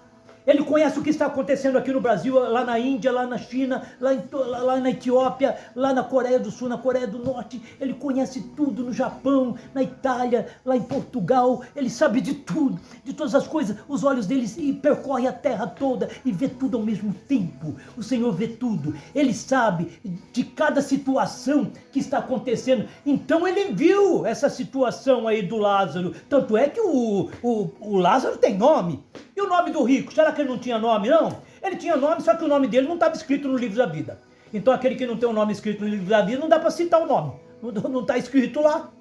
Ele conhece o que está acontecendo aqui no Brasil, lá na Índia, lá na China, lá na Etiópia, lá na Coreia do Sul, na Coreia do Norte. Ele conhece tudo no Japão, na Itália, lá em Portugal. Ele sabe de tudo, de todas as coisas. Os olhos dele percorrem a terra toda e vê tudo ao mesmo tempo. O Senhor vê tudo. Ele sabe de cada situação que está acontecendo. Então ele viu essa situação aí do Lázaro. Tanto é que o Lázaro tem nome. E o nome do rico? Será que ele não tinha nome, não? Ele tinha nome, só que o nome dele não estava escrito no livro da vida. Então aquele que não tem o nome escrito no livro da vida, não dá para citar o nome. Não está escrito lá.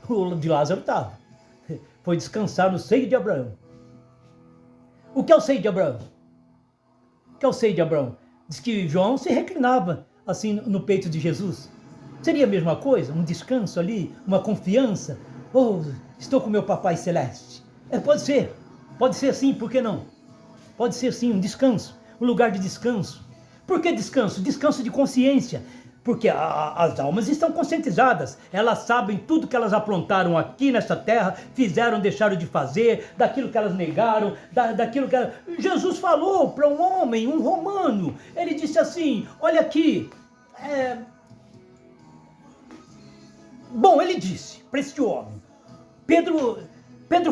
O de Lázaro estava. Foi descansar no seio de Abraão. O que é o seio de Abraão? O que é o seio de Abraão? Diz que João se reclinava assim no peito de Jesus. Seria a mesma coisa? Um descanso ali? Uma confiança? Oh, estou com meu papai celeste. Pode ser assim, por que não? Pode ser sim um descanso, um lugar de descanso. Por que descanso? Descanso de consciência. Porque as almas estão conscientizadas, elas sabem tudo que elas aprontaram aqui nessa terra, fizeram, deixaram de fazer, daquilo que elas negaram, daquilo que elas... Jesus falou para um homem, um romano, ele disse assim, olha aqui, Bom, ele disse para este homem, Pedro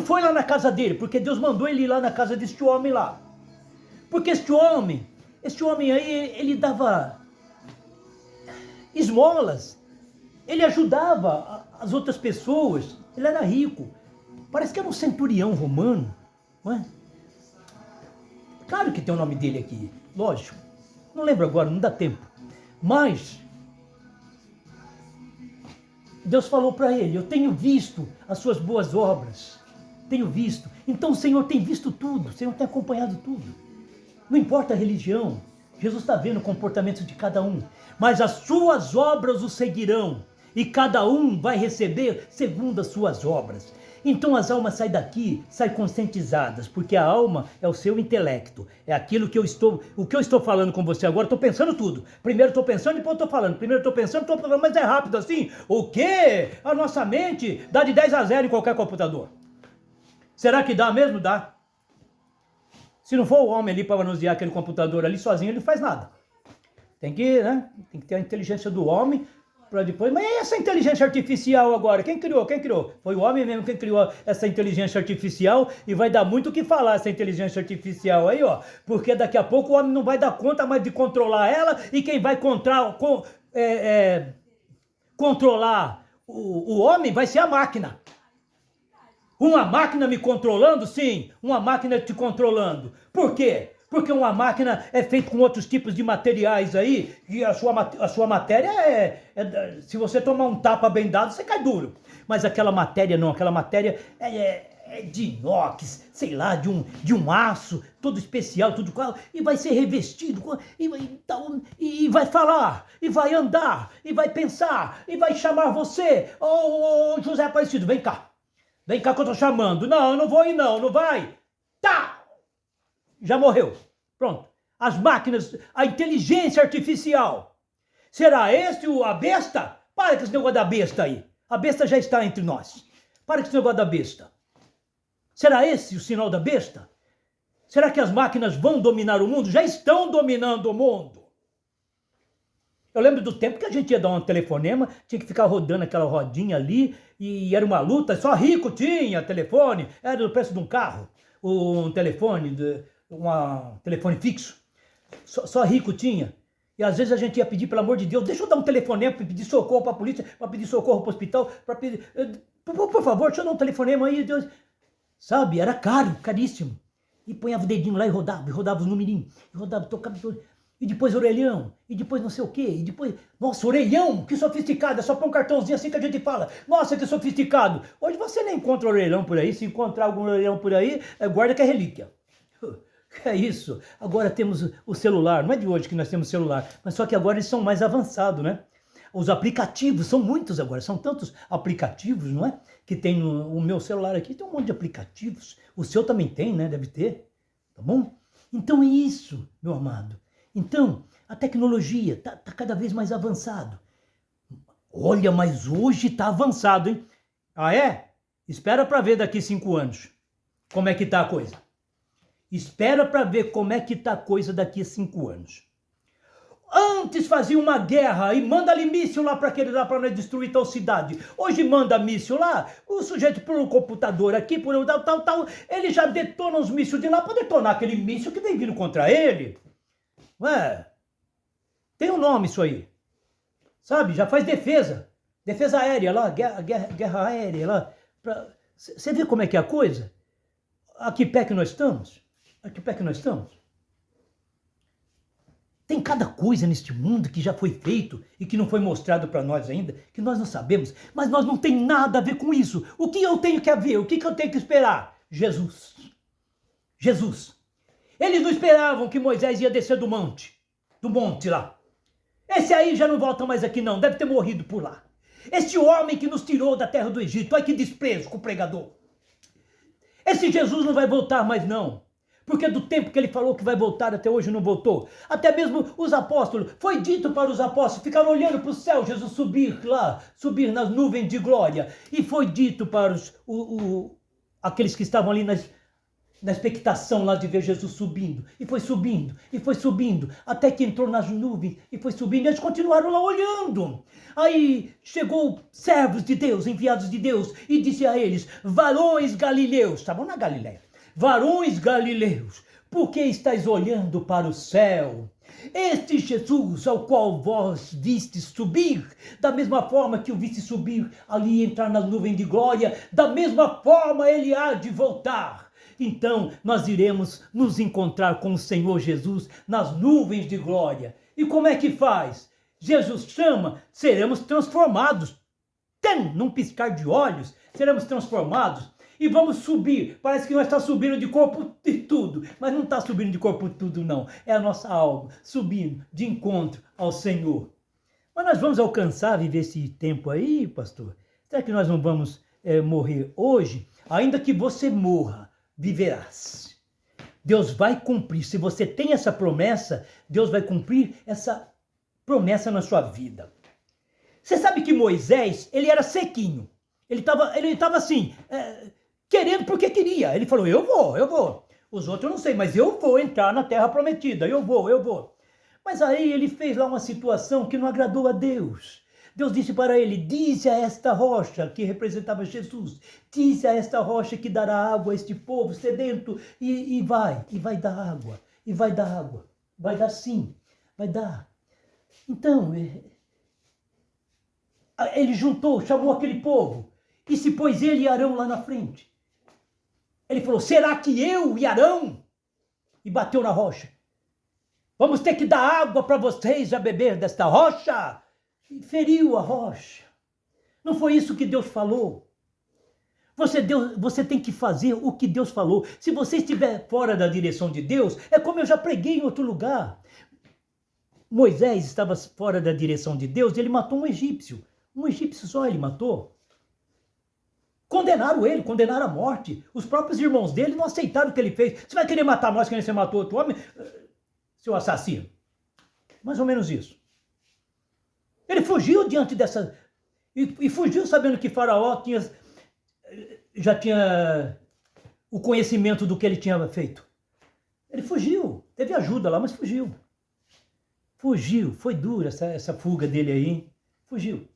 foi lá na casa dele, porque Deus mandou ele ir lá na casa deste homem lá, porque este homem aí, ele dava esmolas, ele ajudava as outras pessoas, ele era rico, parece que era um centurião romano, não é? Claro que tem o nome dele aqui, lógico, não lembro agora, não dá tempo, mas Deus falou para ele, eu tenho visto as suas boas obras, tenho visto, então o Senhor tem visto tudo, o Senhor tem acompanhado tudo, não importa a religião, Jesus está vendo o comportamento de cada um, mas as suas obras o seguirão, e cada um vai receber segundo as suas obras. Então as almas saem daqui, saem conscientizadas, porque a alma é o seu intelecto, é aquilo que o que eu estou falando com você agora, estou pensando tudo. Primeiro estou pensando, depois estou falando. Primeiro estou pensando, mas é rápido assim. O quê? A nossa mente dá de 10-0 em qualquer computador. Será que dá mesmo? Dá. Se não for o homem ali para manusear aquele computador ali sozinho, ele não faz nada. Tem que, né? Tem que ter a inteligência do homem para depois. Mas e essa inteligência artificial agora? Quem criou? Quem criou? Foi o homem mesmo quem criou essa inteligência artificial e vai dar muito o que falar essa inteligência artificial aí, ó. Porque daqui a pouco o homem não vai dar conta mais de controlar ela e quem vai controlar o homem vai ser a máquina. Uma máquina me controlando? Sim, uma máquina te controlando. Por quê? Porque uma máquina é feita com outros tipos de materiais aí, e a sua matéria se você tomar um tapa bem dado, você cai duro. Mas aquela matéria não, aquela matéria é de inox, sei lá, de um aço, todo especial, tudo qual, e vai ser revestido, e vai falar, e vai andar, e vai pensar, e vai chamar você, ô José Aparecido, vem cá. Vem cá que eu tô chamando. Não, eu não vou ir não, não vai. Tá! Já morreu. Pronto. As máquinas, a inteligência artificial. Será a besta? Para com esse negócio da besta aí. A besta já está entre nós. Para com esse negócio da besta. Será esse o sinal da besta? Será que as máquinas vão dominar o mundo? Já estão dominando o mundo. Eu lembro do tempo que a gente ia dar um telefonema, tinha que ficar rodando aquela rodinha ali, e era uma luta, só rico tinha telefone, era do preço de um carro, um telefone fixo, só rico tinha. E às vezes a gente ia pedir, pelo amor de Deus, deixa eu dar um telefonema para pedir socorro para a polícia, para pedir socorro para o hospital, para pedir, por favor, deixa eu dar um telefonema aí, Deus. Sabe, era caro, caríssimo. E punhava o dedinho lá e rodava os numerinhos, e rodava, tocava tudo. E depois orelhão, e depois não sei o quê, e depois... Nossa, orelhão, que sofisticado, é só pôr um cartãozinho assim que a gente fala. Nossa, que sofisticado. Hoje você nem encontra orelhão por aí, se encontrar algum orelhão por aí, guarda que é relíquia. Que é isso? Agora temos o celular, não é de hoje que nós temos celular, mas só que agora eles são mais avançados, né? Os aplicativos, são muitos agora, são tantos aplicativos, não é? Que tem no meu celular aqui, tem um monte de aplicativos. O seu também tem, né? Deve ter, tá bom? Então é isso, meu amado. Então, a tecnologia está cada vez mais avançado. Olha, mas hoje está avançado, hein? Ah, é? Espera para ver daqui 5 anos como é que está a coisa. Espera para ver como é que está a coisa daqui a 5 anos. Antes fazia uma guerra e manda ali míssil lá para aquele lá para nós destruir tal cidade. Hoje manda míssil lá, o sujeito por um computador aqui, por um tal, ele já detona os mísseis de lá para detonar aquele míssil que vem vindo contra ele. Ué, tem um nome isso aí, sabe? Já faz defesa aérea lá, guerra aérea lá. Você vê como é que é a coisa? A que pé que nós estamos? Tem cada coisa neste mundo que já foi feito e que não foi mostrado para nós ainda, que nós não sabemos, mas nós não tem nada a ver com isso. O que eu tenho que ver? O que eu tenho que esperar? Jesus. Eles não esperavam que Moisés ia descer do monte lá. Esse aí já não volta mais aqui não, deve ter morrido por lá. Este homem que nos tirou da terra do Egito, olha que desprezo com o pregador. Esse Jesus não vai voltar mais não, Porque do tempo que ele falou que vai voltar, até hoje não voltou. Até mesmo os apóstolos, foi dito para os apóstolos, ficaram olhando para o céu, Jesus subir lá, subir nas nuvens de glória. E foi dito para aqueles que estavam ali na expectação lá de ver Jesus subindo. E foi subindo, até que entrou nas nuvens e foi subindo. Eles continuaram lá olhando. Aí chegou servos de Deus, enviados de Deus, e disse a eles: varões galileus, estavam na Galileia, varões galileus, por que estáis olhando para o céu? Este Jesus ao qual vós vistes subir, da mesma forma que o viste subir ali e entrar nas nuvens de glória, da mesma forma ele há de voltar. Então nós iremos nos encontrar com o Senhor Jesus nas nuvens de glória. E como é que faz? Jesus chama, seremos transformados. Num piscar de olhos, seremos transformados. E vamos subir, parece que nós estamos subindo de corpo e tudo, mas não está subindo de corpo e tudo não, é a nossa alma subindo de encontro ao Senhor. Mas nós vamos alcançar, viver esse tempo aí, pastor? Será que nós não vamos morrer hoje? Ainda que você morra, viverás. Deus vai cumprir, se você tem essa promessa, Deus vai cumprir essa promessa na sua vida. Você sabe que Moisés, ele era sequinho, ele estava assim... querendo porque queria. Ele falou, eu vou. Os outros eu não sei, mas eu vou entrar na terra prometida. Eu vou. Mas aí ele fez lá uma situação que não agradou a Deus. Deus disse para ele, dize a esta rocha, que representava Jesus, dize a esta rocha que dará água a este povo sedento, e vai dar água, vai dar sim, vai dar. Então, ele chamou aquele povo, e se pôs ele e Arão lá na frente. Ele falou, será que eu e Arão? E bateu na rocha. Vamos ter que dar água para vocês a beber desta rocha. E feriu a rocha. Não foi isso que Deus falou. Você tem que fazer o que Deus falou. Se você estiver fora da direção de Deus, é como eu já preguei em outro lugar. Moisés estava fora da direção de Deus, ele matou um egípcio. Um egípcio só ele matou. Condenaram ele, condenaram a morte. Os próprios irmãos dele não aceitaram o que ele fez. Você vai querer matar nós que nem você matou outro homem? Seu assassino. Mais ou menos isso. Ele fugiu diante dessa... E fugiu sabendo que Faraó já tinha o conhecimento do que ele tinha feito. Ele fugiu. Teve ajuda lá, mas fugiu. Fugiu. Foi dura essa fuga dele aí, hein? Fugiu.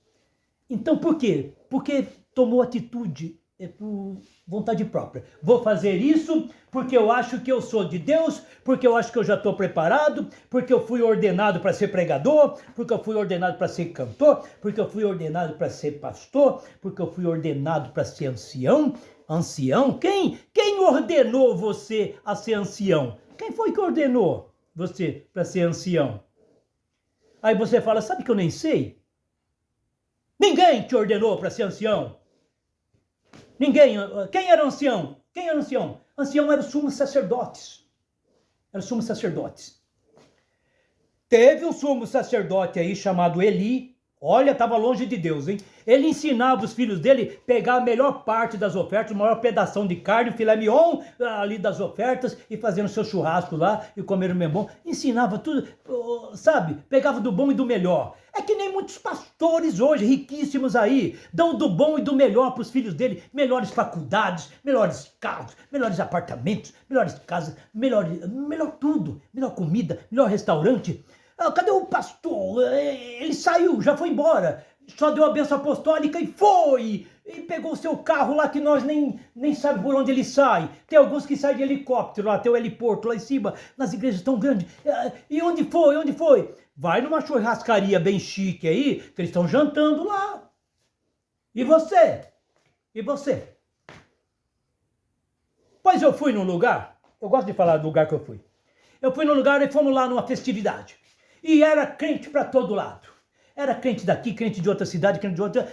Então por quê? Porque tomou atitude por vontade própria. Vou fazer isso porque eu acho que eu sou de Deus, porque eu acho que eu já estou preparado, porque eu fui ordenado para ser pregador, porque eu fui ordenado para ser cantor, porque eu fui ordenado para ser pastor, porque eu fui ordenado para ser ancião. Ancião? Quem ordenou você a ser ancião? Quem foi que ordenou você para ser ancião? Aí você fala, sabe que eu nem sei? Ninguém te ordenou para ser ancião. Ninguém. Quem era ancião? Ancião eram os sumos sacerdotes. Teve um sumo sacerdote aí chamado Eli. Olha, estava longe de Deus, hein? Ele ensinava os filhos dele a pegar a melhor parte das ofertas, o maior pedação de carne, o filé mignon ali das ofertas, e fazendo seu churrasco lá, e comer o bom. Ensinava tudo, sabe? Pegava do bom e do melhor. É que nem muitos pastores hoje, riquíssimos aí, dão do bom e do melhor para os filhos dele. Melhores faculdades, melhores carros, melhores apartamentos, melhores casas, melhor tudo. Melhor comida, melhor restaurante. Cadê o pastor? Ele saiu, já foi embora. Só deu a bênção apostólica e foi. E pegou o seu carro lá que nós nem sabemos por onde ele sai. Tem alguns que saem de helicóptero lá, tem o heliporto lá em cima, nas igrejas tão grandes. E onde foi? Vai numa churrascaria bem chique aí, que eles estão jantando lá. E você? Pois eu fui num lugar, eu gosto de falar do lugar que eu fui. Eu fui num lugar e fomos lá numa festividade. E era crente para todo lado. Era crente daqui, crente de outra cidade, crente de outra...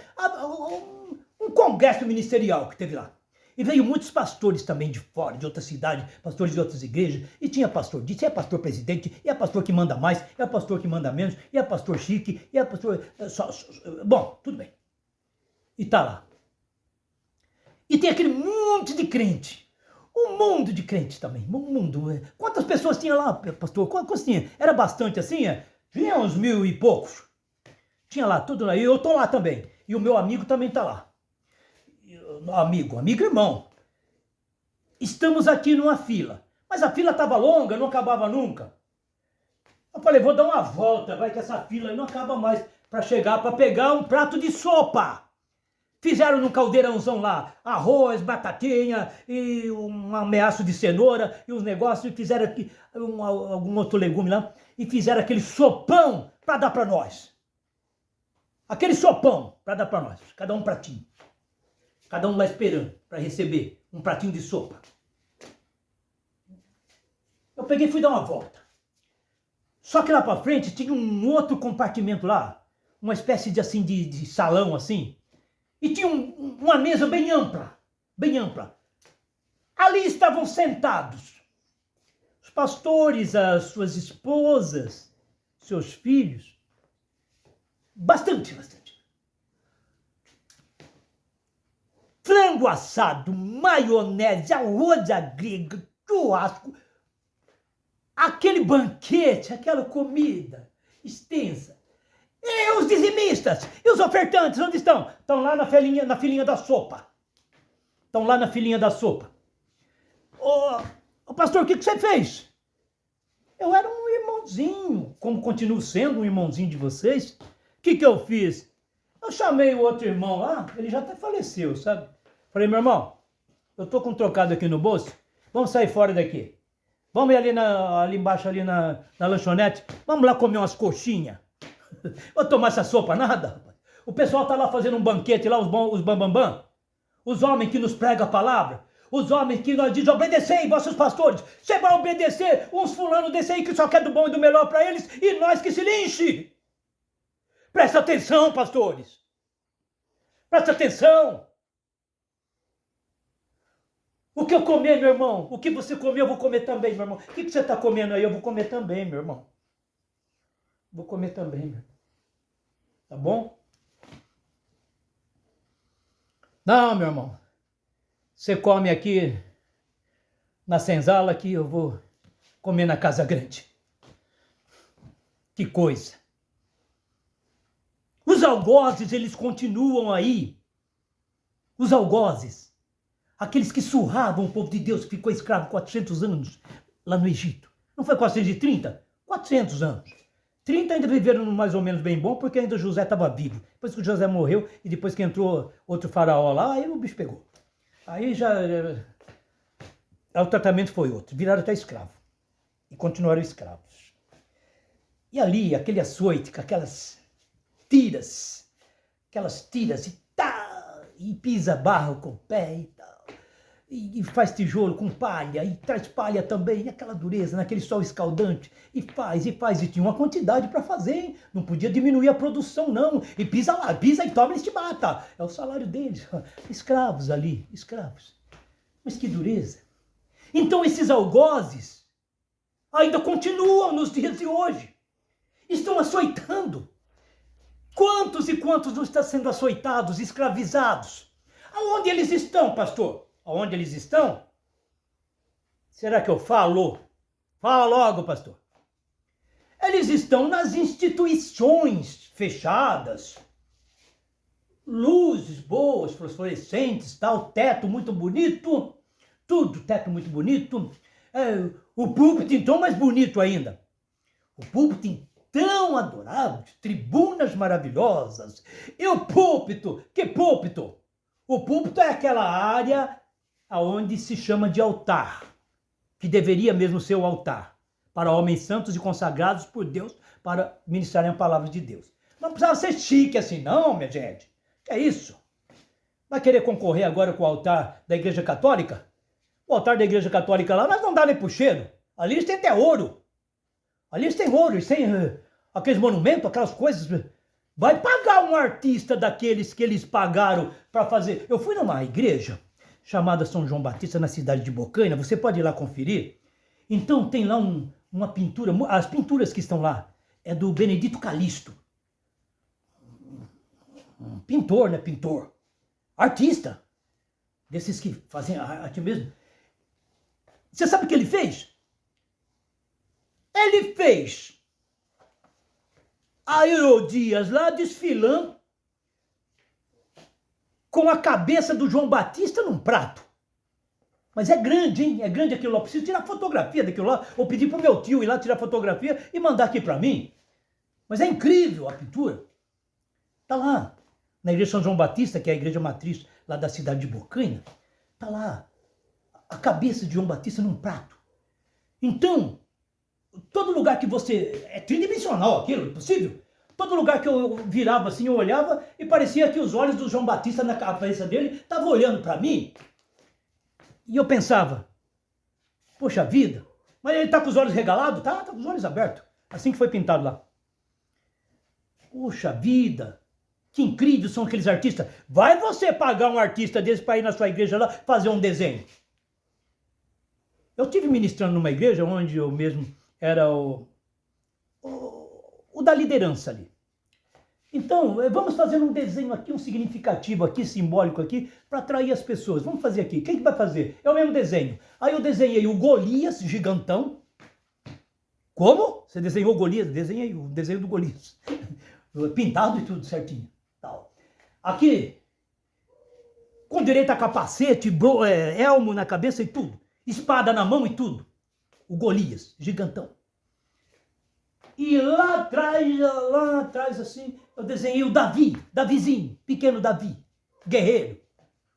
Um congresso ministerial que teve lá. E veio muitos pastores também de fora, de outra cidade, pastores de outras igrejas. E tinha pastor disso, e é pastor presidente, e é pastor que manda mais, e é pastor que manda menos, e é pastor chique, e é pastor... Bom, tudo bem. E tá lá. E tem aquele monte de crente. Um mundo de crentes também, um mundo. Quantas pessoas tinha lá, pastor? Quantas tinha? Era bastante assim? Tinha uns 1000 e poucos. Tinha lá, tudo lá. E eu tô lá também. E o meu amigo também tá lá. Amigo irmão. Estamos aqui numa fila. Mas a fila estava longa, não acabava nunca. Eu falei, vou dar uma volta, vai que essa fila aí não acaba mais. Para chegar, para pegar um prato de sopa. Fizeram num caldeirãozão lá, arroz, batatinha e um ameaço de cenoura e uns negócios, e fizeram aqui algum outro legume lá, e fizeram aquele sopão para dar para nós. Aquele sopão para dar para nós, cada um pratinho. Cada um lá esperando para receber um pratinho de sopa. Eu peguei e fui dar uma volta. Só que lá para frente tinha um outro compartimento lá, uma espécie de assim de salão assim. E tinha uma mesa bem ampla, bem ampla. Ali estavam sentados os pastores, as suas esposas, seus filhos. Bastante. Frango assado, maionese, arroz grega, churrasco. Aquele banquete, aquela comida extensa. E os dizimistas? E os ofertantes, onde estão? Estão lá na filinha da sopa. Estão lá na filinha da sopa. Ô pastor, o que você fez? Eu era um irmãozinho, como continuo sendo um irmãozinho de vocês. O que eu fiz? Eu chamei o outro irmão lá, ele já até faleceu, sabe? Falei, meu irmão, eu tô com um trocado aqui no bolso, vamos sair fora daqui. Vamos ir ali embaixo, ali na lanchonete, vamos lá comer umas coxinhas. Vou tomar essa sopa, nada, rapaz. O pessoal tá lá fazendo um banquete lá, os bambambam. Os homens que nos pregam a palavra. Os homens que nós dizem, obedecei, vossos pastores. Você vai obedecer uns fulanos desse aí que só quer do bom e do melhor para eles e nós que se linche. Presta atenção, pastores. Presta atenção. O que eu comer, meu irmão? O que você comer, eu vou comer também, meu irmão. O que você está comendo aí? Eu vou comer também, meu irmão. Vou comer também, meu irmão. Tá bom? Não, meu irmão. Você come aqui na senzala que eu vou comer na casa grande. Que coisa. Os algozes, eles continuam aí. Os algozes. Aqueles que surravam o povo de Deus que ficou escravo 400 anos lá no Egito. Não foi 430? 400 anos. 30 ainda viveram mais ou menos bem bom, porque ainda José estava vivo. Depois que o José morreu e depois que entrou outro faraó lá, aí o bicho pegou. Aí já... o tratamento foi outro. Viraram até escravo. E continuaram escravos. E ali, aquele açoite, com aquelas tiras e pisa barro com o pé e tal. E faz tijolo com palha, e traz palha também, e aquela dureza, naquele sol escaldante, e tinha uma quantidade para fazer, hein? Não podia diminuir a produção, não, e pisa lá, pisa e toma, eles te matam, é o salário deles, escravos ali, escravos, mas que dureza. Então esses algozes ainda continuam nos dias de hoje, estão açoitando. Quantos e quantos não estão sendo açoitados, escravizados? Aonde eles estão, pastor? Aonde eles estão? Será que eu falo? Fala logo, pastor. Eles estão nas instituições fechadas. Luzes boas, fluorescentes, tal, teto muito bonito. Tudo, teto muito bonito. O púlpito, então, mais bonito ainda. O púlpito, tão adorável, tribunas maravilhosas. E o púlpito, que púlpito? O púlpito é aquela área aonde se chama de altar, que deveria mesmo ser o altar, para homens santos e consagrados por Deus, para ministrarem a palavra de Deus. Não precisava ser chique assim, não, minha gente. Que é isso? Vai querer concorrer agora com o altar da Igreja Católica? O altar da Igreja Católica lá, nós não dá nem pro cheiro. Ali eles têm até ouro. Ali eles têm ouro, eles têm aqueles monumentos, aquelas coisas. Vai pagar um artista daqueles que eles pagaram para fazer. Eu fui numa igreja chamada São João Batista, na cidade de Bocaina. Você pode ir lá conferir. Então tem lá uma pintura, as pinturas que estão lá é do Benedito Calixto. Um pintor, né? Pintor. Artista. Desses que fazem arte mesmo. Você sabe o que ele fez? Ele fez a Herodias lá desfilando com a cabeça do João Batista num prato. Mas é grande, hein? É grande aquilo lá. Eu preciso tirar fotografia daquilo lá, ou pedir pro meu tio ir lá tirar fotografia e mandar aqui para mim. Mas é incrível a pintura. Tá lá, na igreja São João Batista, que é a igreja matriz lá da cidade de Bocaina. Tá lá, a cabeça de João Batista num prato. Então, todo lugar que você... É tridimensional aquilo, é possível? Todo lugar que eu virava assim, eu olhava e parecia que os olhos do João Batista na cabeça dele estavam olhando para mim. E eu pensava, poxa vida, mas ele tá com os olhos regalados? Tá com os olhos abertos. Assim que foi pintado lá. Poxa vida, que incrível são aqueles artistas. Vai você pagar um artista desse para ir na sua igreja lá fazer um desenho? Eu estive ministrando numa igreja onde eu mesmo era o da liderança ali. Então, vamos fazer um desenho aqui, um significativo aqui, simbólico aqui, para atrair as pessoas. Vamos fazer aqui. Quem que vai fazer? É o mesmo desenho. Aí eu desenhei o Golias, gigantão. Como? Você desenhou o Golias? Desenhei o desenho do Golias. Pintado e tudo certinho. Tal. Aqui, com direito a capacete, elmo na cabeça e tudo. Espada na mão e tudo. O Golias, gigantão. E lá atrás, assim, eu desenhei o Davizinho, pequeno Davi, guerreiro,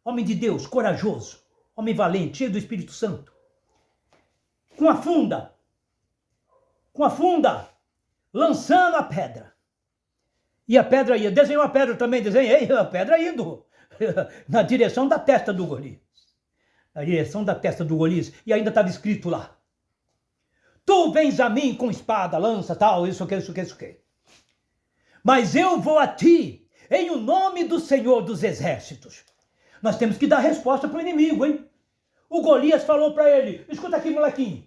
homem de Deus, corajoso, homem valente, cheio do Espírito Santo. Com a funda, lançando a pedra. E a pedra ia, desenhou a pedra também, desenhei a pedra indo na direção da testa do Golias. Na direção da testa do Golias, e ainda estava escrito lá. Tu vens a mim com espada, lança, tal, isso que. Mas eu vou a ti, em o nome do Senhor dos Exércitos. Nós temos que dar resposta para o inimigo, hein? O Golias falou para ele, escuta aqui, molequinho.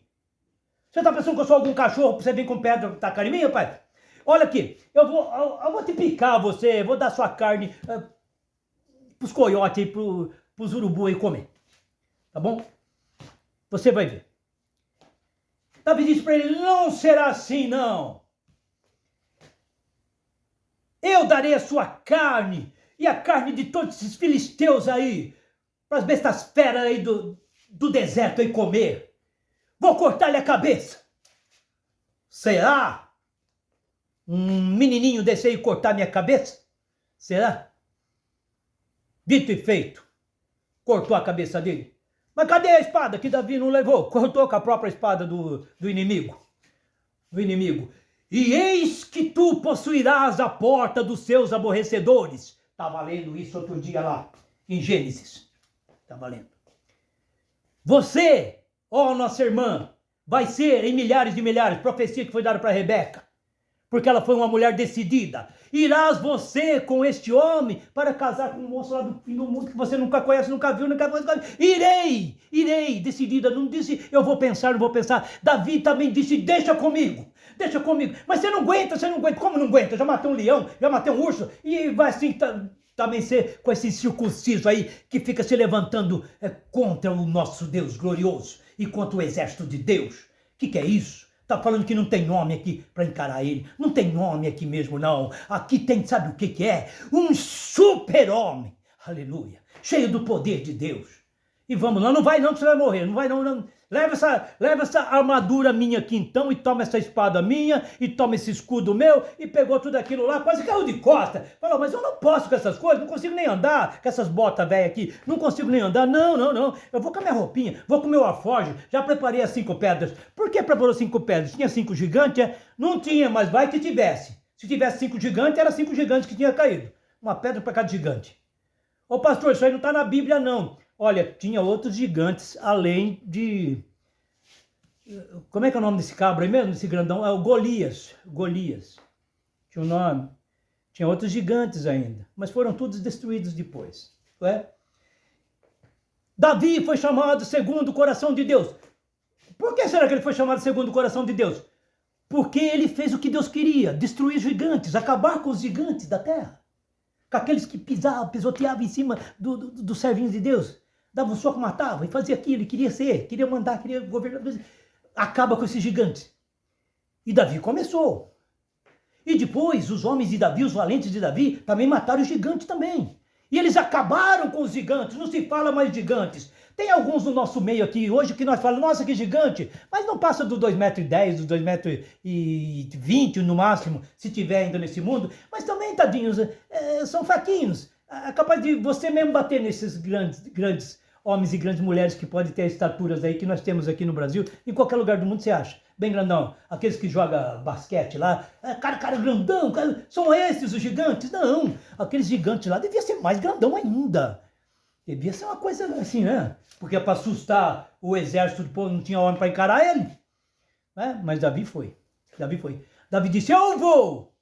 Você tá pensando que eu sou algum cachorro pra você vir com pedra tacar em mim, rapaz? Olha aqui, eu vou te picar você, vou dar sua carne pros coiotes aí, pros urubu aí comer. Tá bom? Você vai ver. Davi disse para ele, não será assim, não. Eu darei a sua carne e a carne de todos esses filisteus aí, para as bestas feras aí do deserto aí comer. Vou cortar-lhe a cabeça. Será? Um menininho desse aí cortar minha cabeça? Será? Dito e feito. Cortou a cabeça dele. Mas cadê a espada que Davi não levou? Cortou com a própria espada do inimigo. Do inimigo. E eis que tu possuirás a porta dos seus aborrecedores. Estava lendo isso outro dia lá, em Gênesis. Estava lendo. Você, ó nossa irmã, vai ser em milhares de milhares, profecia que foi dada para Rebeca. Porque ela foi uma mulher decidida. Irás você com este homem para casar com um moço lá do fim do mundo que você nunca conhece, nunca viu, nunca viu. Irei, decidida. Não disse, eu vou pensar, não vou pensar. Davi também disse, deixa comigo. Mas você não aguenta. Como não aguenta? Já matei um leão, já matei um urso. E vai assim também ser com esse circunciso aí que fica se levantando contra o nosso Deus glorioso e contra o exército de Deus. O que é isso? Tá falando que não tem homem aqui para encarar ele. Não tem homem aqui mesmo, não. Aqui tem, sabe o que é? Um super-homem. Aleluia. Cheio do poder de Deus. E vamos lá, não vai não que você vai morrer. Não vai não. Leva essa armadura minha aqui então e toma essa espada minha e toma esse escudo meu e pegou tudo aquilo lá, quase caiu de costa. Falou, mas eu não posso com essas coisas, não consigo nem andar com essas botas velhas aqui, não consigo nem andar, não. Eu vou com a minha roupinha, vou com o meu alforje, já preparei as 5 pedras. Por que preparou 5 pedras? Tinha 5 gigantes? Não tinha, mas vai que tivesse. Se tivesse 5 gigantes, era 5 gigantes que tinha caído. Uma pedra para cada gigante. Ô pastor, isso aí não está na Bíblia não. Olha, tinha outros gigantes, além de... Como é que é o nome desse cabra aí mesmo, desse grandão? É o Golias. Tinha um nome. Tinha outros gigantes ainda, mas foram todos destruídos depois. Não é? Davi foi chamado segundo o coração de Deus. Por que será que ele foi chamado segundo o coração de Deus? Porque ele fez o que Deus queria, destruir gigantes, acabar com os gigantes da terra. Com aqueles que pisoteavam em cima dos servinhos de Deus. dava um soco, matava, e fazia aquilo, e queria mandar, queria governar. Acaba com esse gigante. E Davi começou. E depois os homens de Davi, os valentes de Davi, também mataram o gigante também. E eles acabaram com os gigantes, não se fala mais gigantes. Tem alguns no nosso meio aqui hoje que nós falamos, nossa, que gigante, mas não passa dos 2,10 m, dos 2,20 m no máximo, se tiver ainda nesse mundo. Mas também, tadinhos, são fraquinhos. É capaz de você mesmo bater nesses grandes homens e grandes mulheres que podem ter estaturas aí que nós temos aqui no Brasil. Em qualquer lugar do mundo você acha. Bem grandão. Aqueles que jogam basquete lá, cara grandão, são esses os gigantes? Não, aqueles gigantes lá devia ser mais grandão ainda. Devia ser uma coisa assim, né? Porque é para assustar o exército do povo, não tinha homem para encarar ele. Né? Mas Davi foi. Davi disse, eu vou.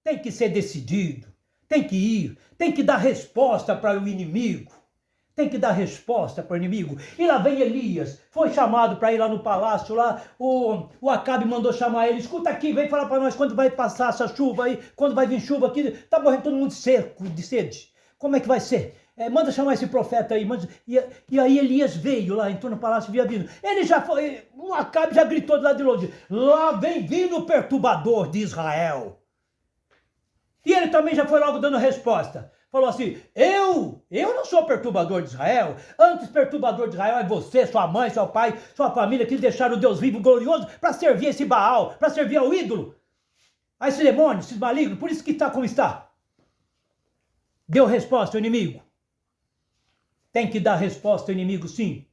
Tem que ser decidido. Tem que ir. Tem que dar resposta para o inimigo. Tem que dar resposta para o inimigo. E lá vem Elias, foi chamado para ir lá no palácio, lá o Acabe mandou chamar ele, escuta aqui, vem falar para nós quando vai passar essa chuva aí, quando vai vir chuva aqui, tá morrendo todo mundo seco, de sede. Como é que vai ser? Manda chamar esse profeta aí. E aí Elias veio lá, entrou no palácio, via vindo. Ele já foi, o Acabe já gritou de lá de longe, lá vem vindo o perturbador de Israel. E ele também já foi logo dando resposta. Falou assim, eu não sou perturbador de Israel, antes perturbador de Israel é você, sua mãe, seu pai, sua família, que deixaram o Deus vivo glorioso para servir esse Baal, para servir ao ídolo, a esse demônio, esse maligno, por isso que está como está. Deu resposta ao inimigo. Tem que dar resposta ao inimigo, sim.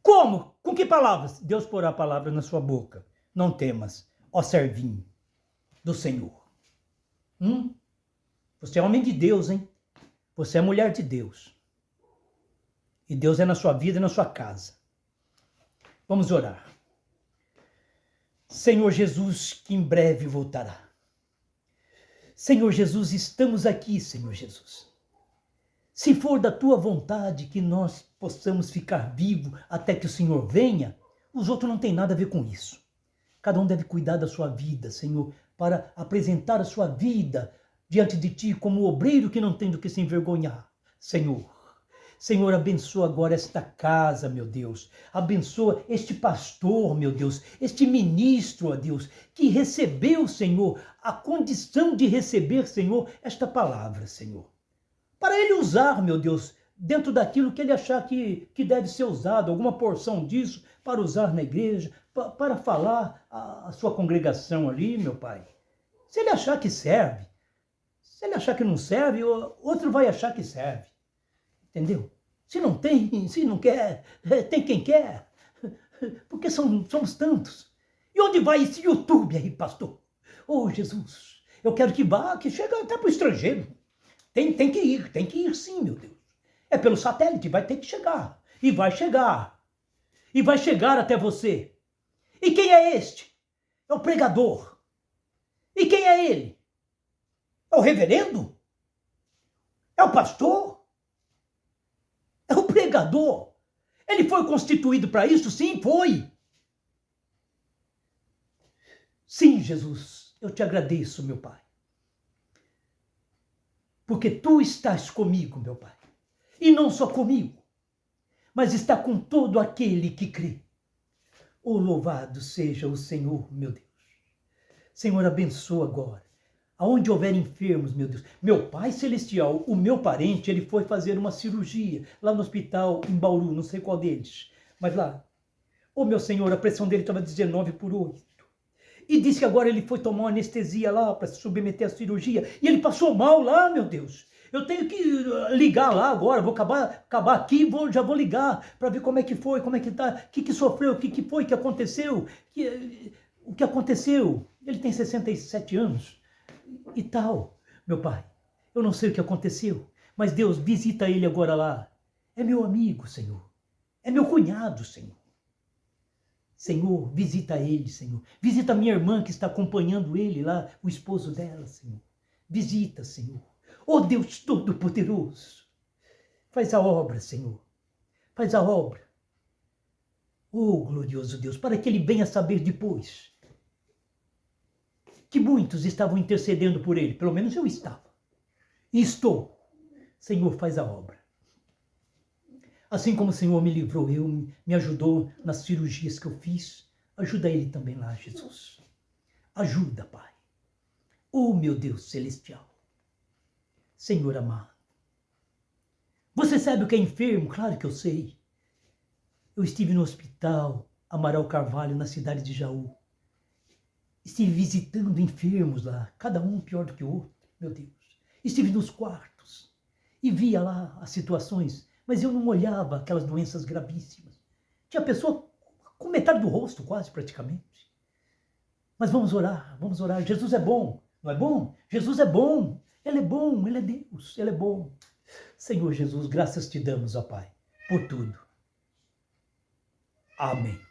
Como? Com que palavras? Deus porá a palavra na sua boca. Não temas, ó servinho do Senhor. Você é homem de Deus, hein? Você é mulher de Deus. E Deus é na sua vida e na sua casa. Vamos orar. Senhor Jesus, que em breve voltará. Senhor Jesus, estamos aqui, Senhor Jesus. Se for da tua vontade que nós possamos ficar vivos até que o Senhor venha, os outros não têm nada a ver com isso. Cada um deve cuidar da sua vida, Senhor, para apresentar a sua vida diante de ti como obreiro que não tem do que se envergonhar. Senhor, abençoa agora esta casa, meu Deus. Abençoa este pastor, meu Deus, este ministro, ó Deus, que recebeu, Senhor, a condição de receber, Senhor, esta palavra, Senhor. Para ele usar, meu Deus, dentro daquilo que ele achar que deve ser usado, alguma porção disso, para usar na igreja, para falar à sua congregação ali, meu Pai. Se ele achar que serve, se ele achar que não serve, outro vai achar que serve. Entendeu? Se não tem, se não quer, tem quem quer. Porque somos tantos. E onde vai esse YouTube aí, pastor? Oh, Jesus, eu quero que vá, que chegue até para o estrangeiro. Tem que ir sim, meu Deus. É pelo satélite, vai ter que chegar. E vai chegar. E vai chegar até você. E quem é este? É o pregador. E quem é ele? É o reverendo? É o pastor? É o pregador? Ele foi constituído para isso? Sim, foi. Sim, Jesus, eu te agradeço, meu Pai. Porque tu estás comigo, meu Pai. E não só comigo, mas está com todo aquele que crê. Oh, louvado seja o Senhor, meu Deus. Senhor, abençoa agora. Aonde houver enfermos, meu Deus. Meu Pai Celestial, o meu parente, ele foi fazer uma cirurgia lá no hospital em Bauru, não sei qual deles. Mas lá, oh meu Senhor, a pressão dele estava 19/8. E disse que agora ele foi tomar uma anestesia lá para se submeter à cirurgia. E ele passou mal lá, meu Deus. Eu tenho que ligar lá agora, vou acabar aqui, já vou ligar para ver como é que foi, como é que tá, o que sofreu, o que foi, o que aconteceu. O que aconteceu? Ele tem 67 anos. E tal, meu Pai, eu não sei o que aconteceu, mas Deus, visita ele agora lá. É meu amigo, Senhor. É meu cunhado, Senhor. Senhor, visita ele, Senhor. Visita a minha irmã que está acompanhando ele lá, o esposo dela, Senhor. Visita, Senhor. Oh Deus Todo-Poderoso, faz a obra, Senhor. Faz a obra. Oh glorioso Deus, para que ele venha saber depois que muitos estavam intercedendo por ele, pelo menos eu estava. E estou. Senhor, faz a obra. Assim como o Senhor me livrou, me ajudou nas cirurgias que eu fiz, ajuda Ele também lá, Jesus. Ajuda, Pai. Oh, meu Deus celestial. Senhor amado. Você sabe o que é enfermo? Claro que eu sei. Eu estive no hospital Amaral Carvalho, na cidade de Jaú. Estive visitando enfermos lá, cada um pior do que o outro, meu Deus. Estive nos quartos e via lá as situações, mas eu não olhava aquelas doenças gravíssimas. Tinha pessoa com metade do rosto, quase praticamente. Mas vamos orar, vamos orar. Jesus é bom, não é bom? Jesus é bom, Ele é bom, Ele é Deus, Ele é bom. Senhor Jesus, graças te damos, ó Pai, por tudo. Amém.